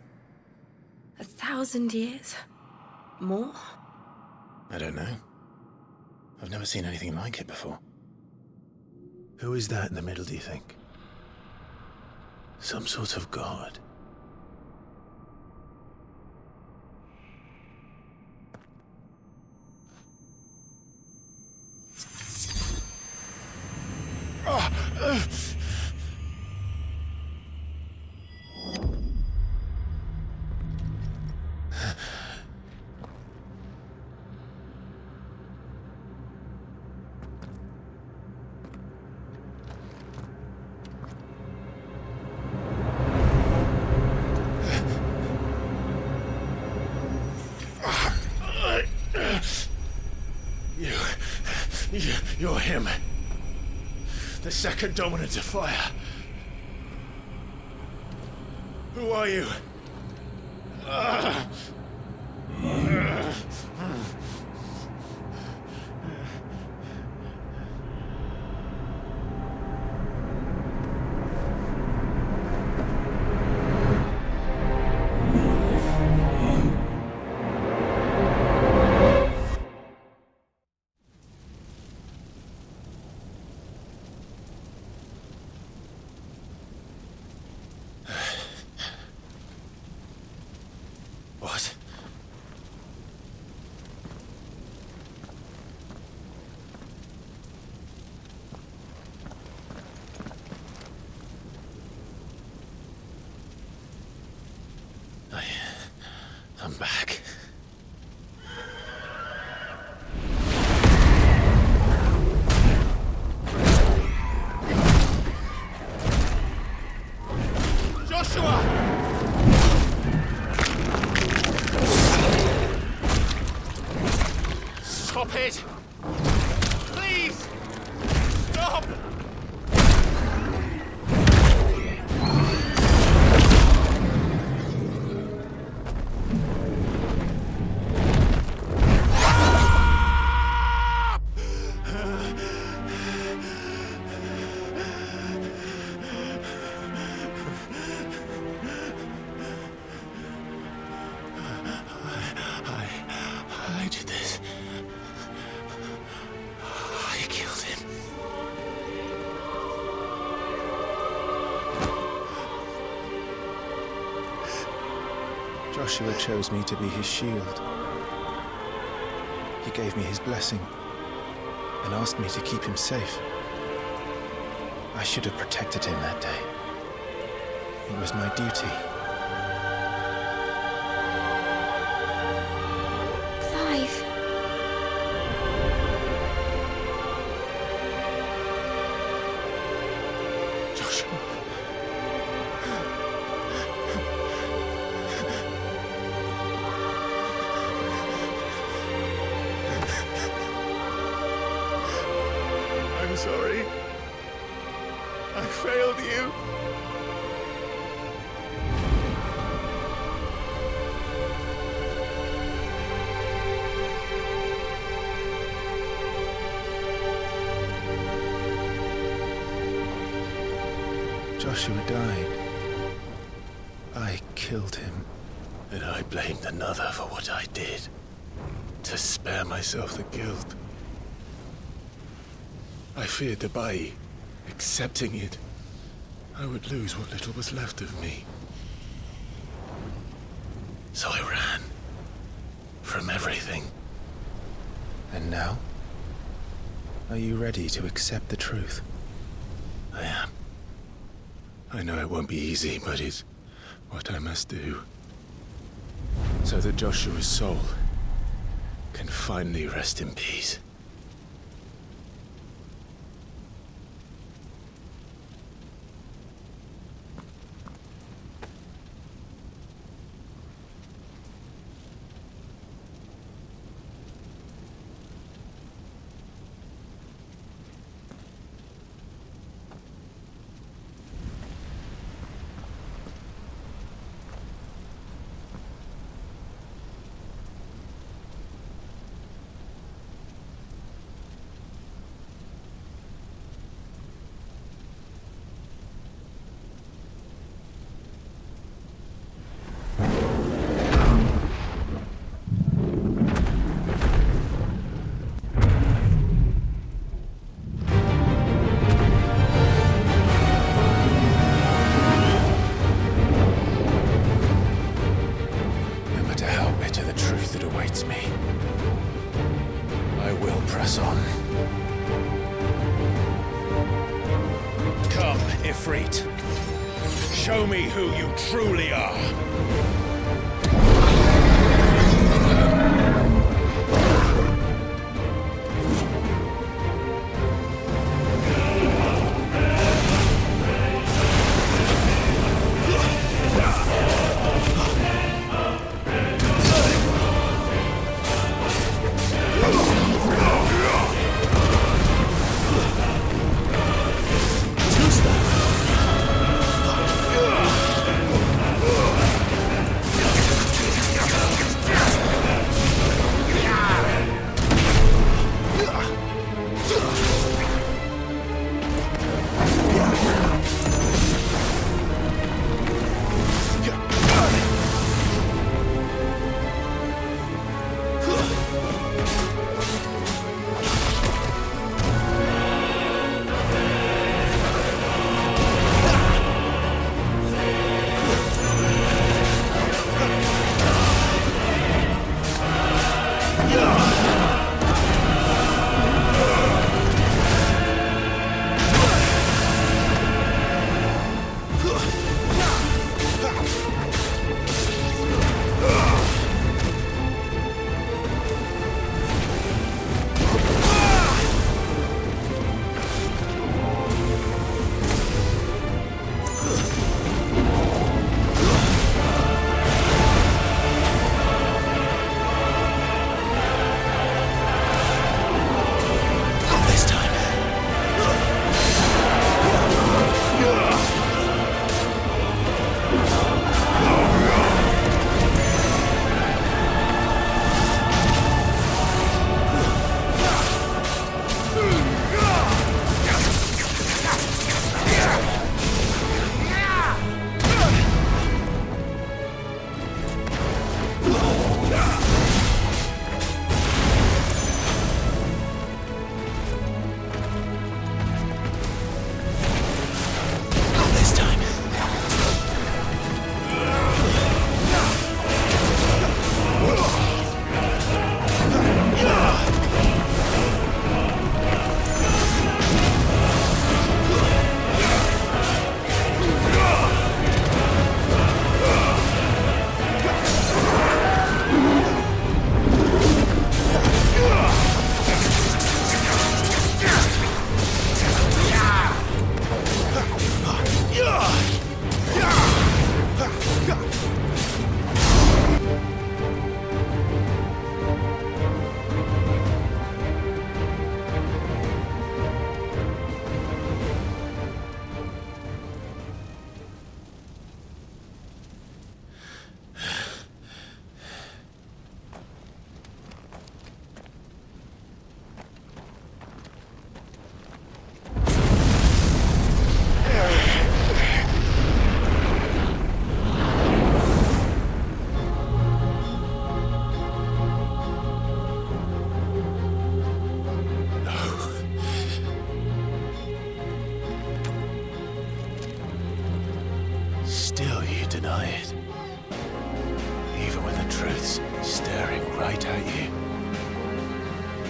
Speaker 14: 1,000 years? More?
Speaker 3: I don't know. I've never seen anything like it before. Who is that in the middle, do you think? Some sort of god? You're him. The second dominant of fire. Who are you?
Speaker 9: it! Please! Stop!
Speaker 3: I did this. I killed him.
Speaker 13: Joshua chose me to be his shield. He gave me his blessing and asked me to keep him safe. I should have protected him that day. It was my duty.
Speaker 14: Clive.
Speaker 3: Joshua.
Speaker 2: I'm sorry. I failed you.
Speaker 13: Joshua died. I killed him.
Speaker 3: And I blamed another for what I did. To spare myself the guilt. I feared that by accepting it, I would lose what little was left of me. So I ran. From everything.
Speaker 13: And now? Are you ready to accept the truth?
Speaker 3: I am. I know it won't be easy, but it's what I must do. So that Joshua's soul can finally rest in peace.
Speaker 12: Ifrit. Show me who you truly are.
Speaker 3: staring right at you.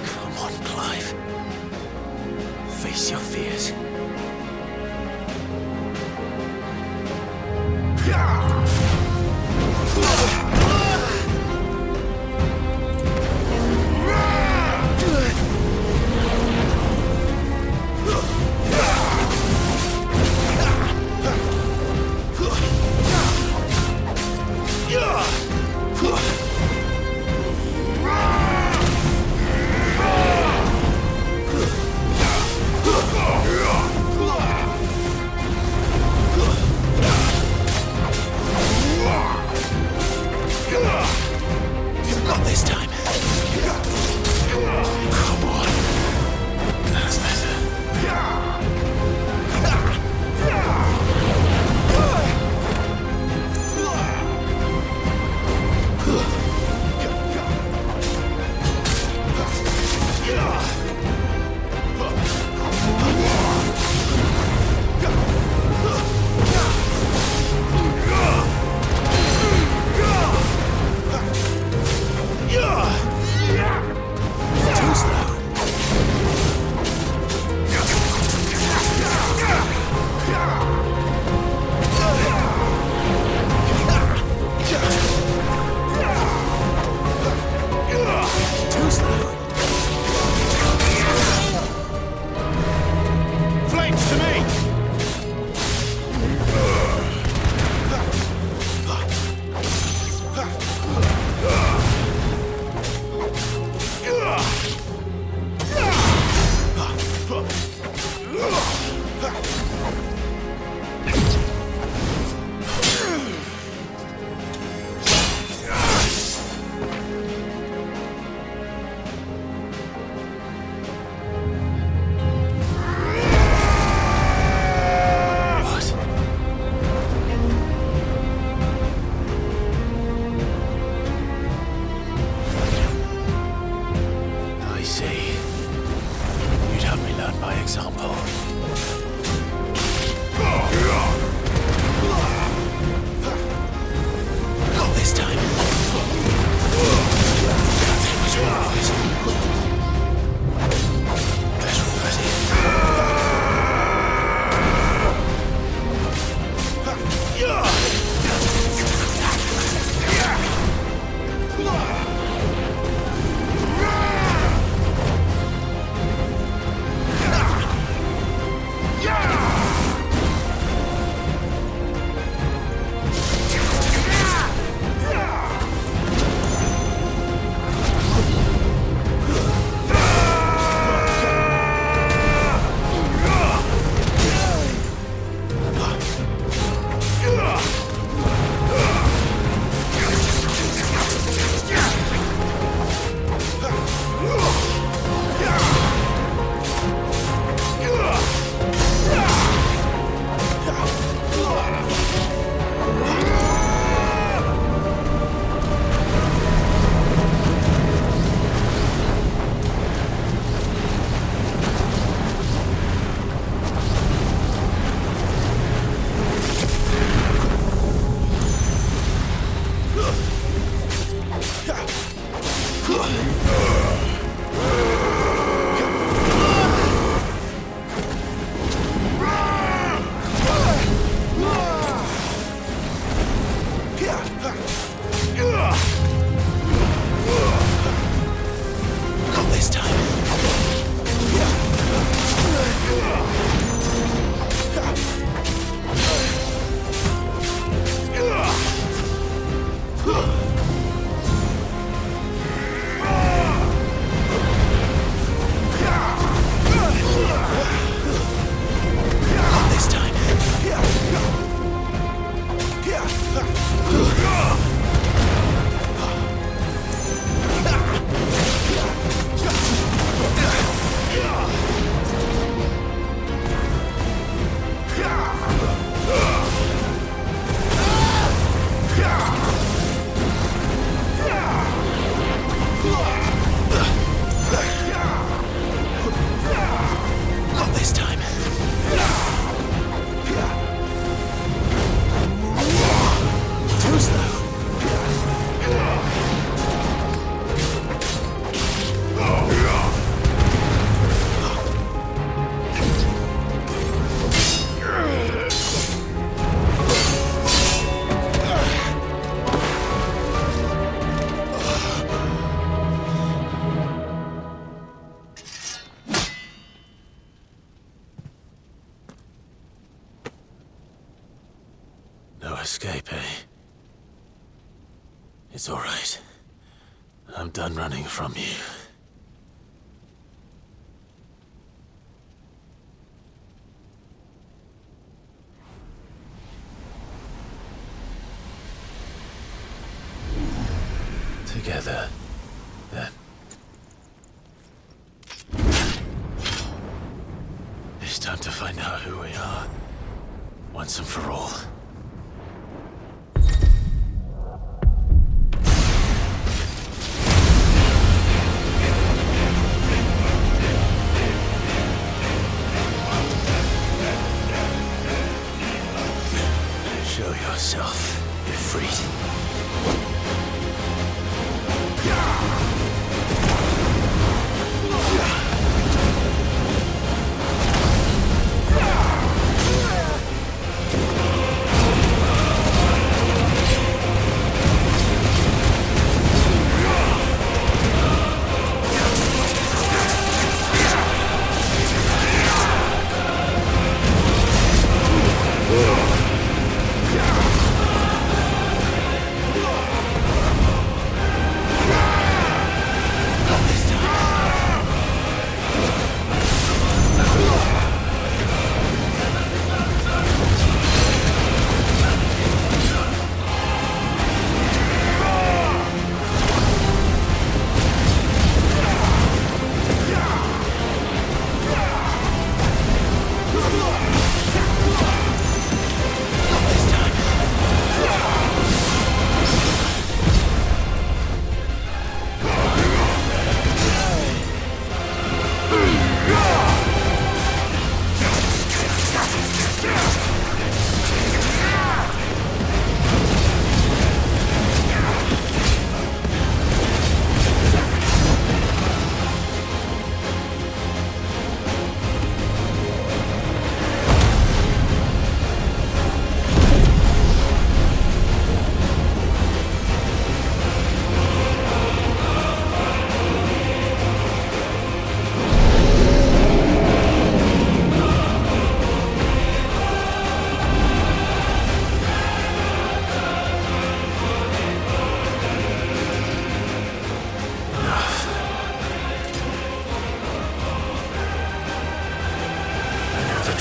Speaker 3: Come on, Clive. Face your fears.
Speaker 2: Not this time. Come on. That's better. Too slow. Too slow. Flanks to me! I see. You'd have me learn by example. Not this time. Can't take much more of this. Better Not this time.
Speaker 3: escape, eh? It's all right. I'm done running from you. Together, then. It's time to find out who we are, once and for all. Show yourself, Ifrit.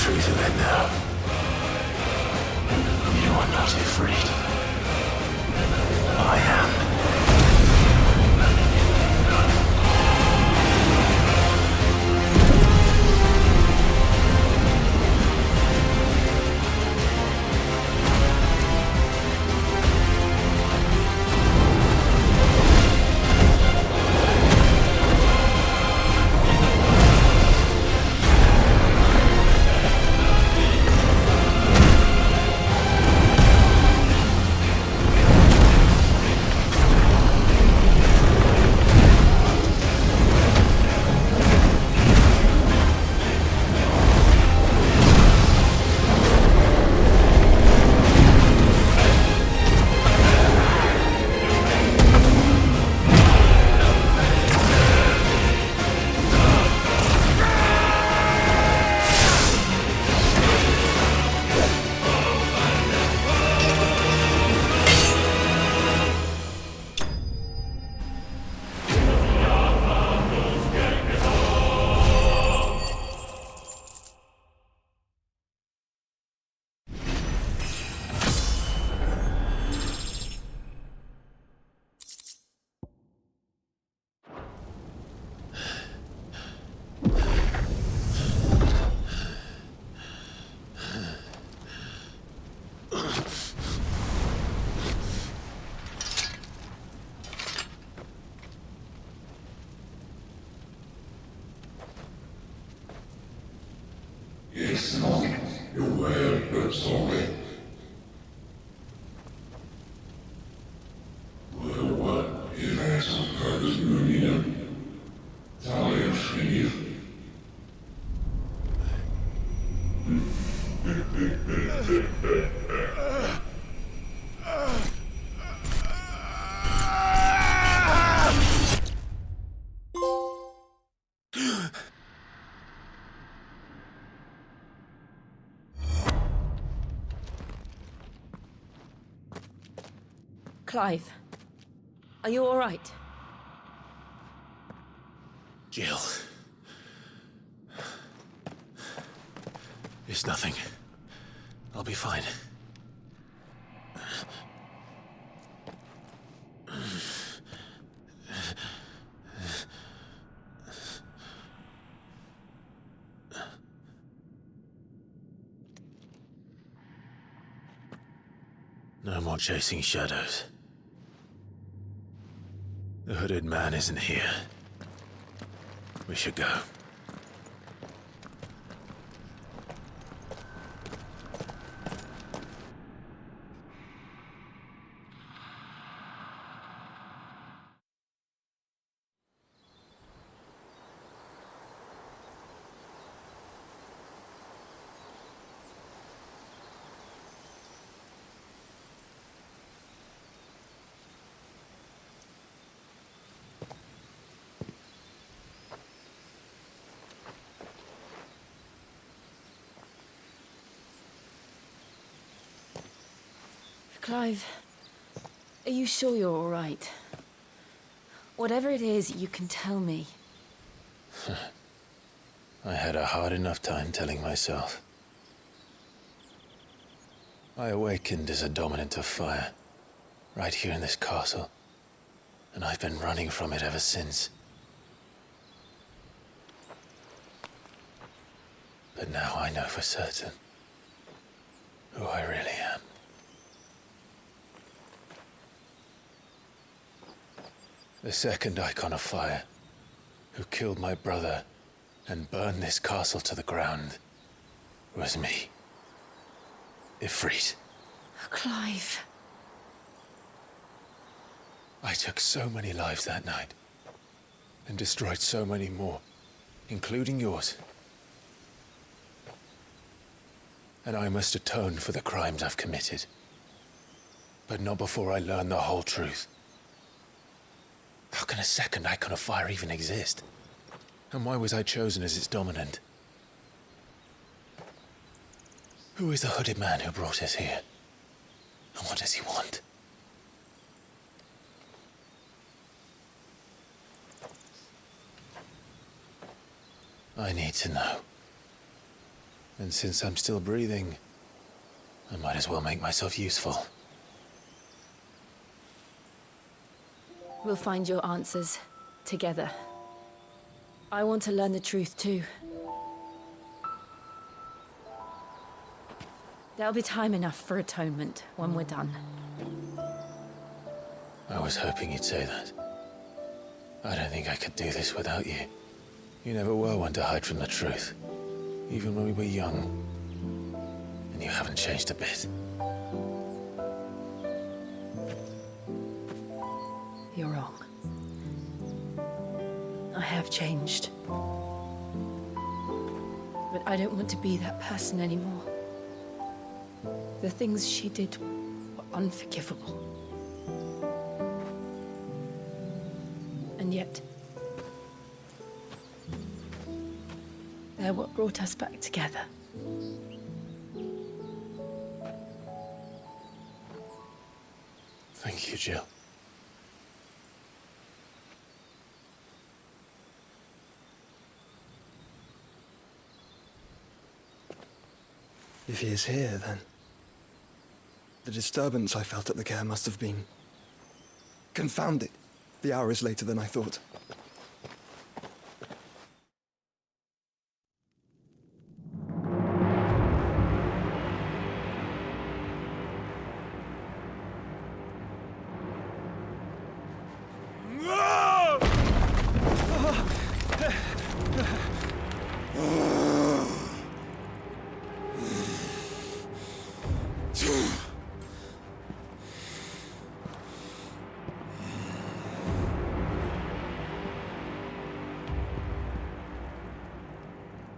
Speaker 3: Truth of it now. You are not afraid. I am.
Speaker 1: It's not your word, but sorry. What is that some kind of union? Talia Shinny.
Speaker 4: Clive, are you all right?
Speaker 3: Jill. It's nothing. I'll be fine. No more chasing shadows. The hooded man isn't here. We should go.
Speaker 4: Clive, are you sure you're all right? Whatever it is, you can tell me.
Speaker 3: I had a hard enough time telling myself. I awakened as a dominant of fire, right here in this castle, and I've been running from it ever since. But now I know for certain who I really am. The second Eikon of Fire, who killed my brother and burned this castle to the ground, was me. Ifrit.
Speaker 4: Clive.
Speaker 3: I took so many lives that night, and destroyed so many more, including yours. And I must atone for the crimes I've committed. But not before I learn the whole truth. How can a second Eikon of Fire even exist? And why was I chosen as its dominant? Who is the hooded man who brought us here? And what does he want? I need to know. And since I'm still breathing, I might as well make myself useful.
Speaker 4: We'll find your answers together. I want to learn the truth too. There'll be time enough for atonement when we're done.
Speaker 3: I was hoping you'd say that. I don't think I could do this without you. You never were one to hide from the truth, even when we were young. And you haven't changed a bit.
Speaker 4: You're wrong. I have changed. But I don't want to be that person anymore. The things she did were unforgivable. And yet, they're what brought us back together.
Speaker 3: Thank you, Jill.
Speaker 15: If he is here, then the disturbance I felt at the care must have been confounded. The hour is later than I thought.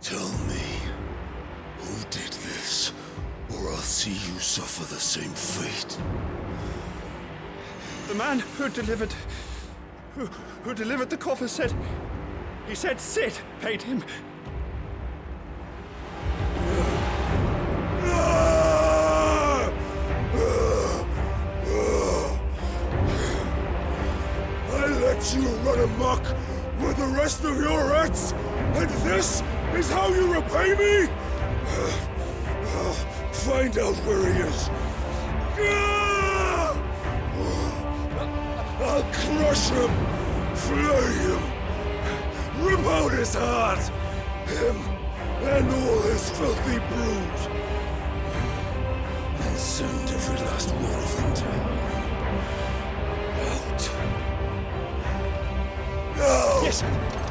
Speaker 1: Tell me, who did this, or I'll see you suffer the same fate.
Speaker 15: The man who delivered the coffer said... He said Sid paid him.
Speaker 1: run amok with the rest of your rats, and this is how you repay me? Find out where he is. I'll crush him, flay him, rip out his heart, him and all his filthy brood, and send every last one of them to hell. Out. Now!
Speaker 15: Yes,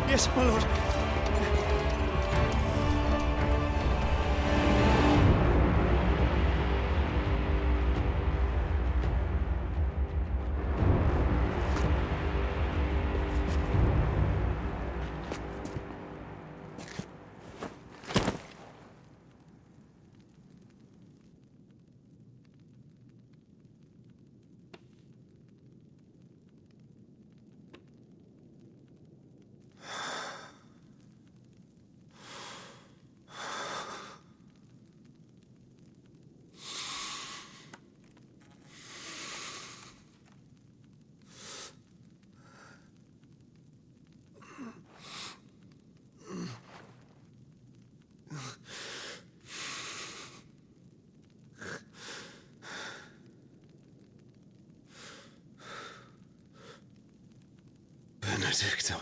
Speaker 15: yes, my lord.
Speaker 13: Benedicto.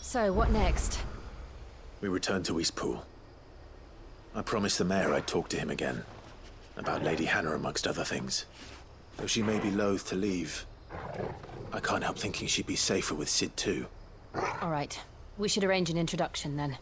Speaker 4: So, what next?
Speaker 3: We return to Eastpool. I promised the mayor I'd talk to him again. About Lady Hannah, amongst other things. Though she may be loath to leave, I can't help thinking she'd be safer with Sid too.
Speaker 4: All right. We should arrange an introduction then.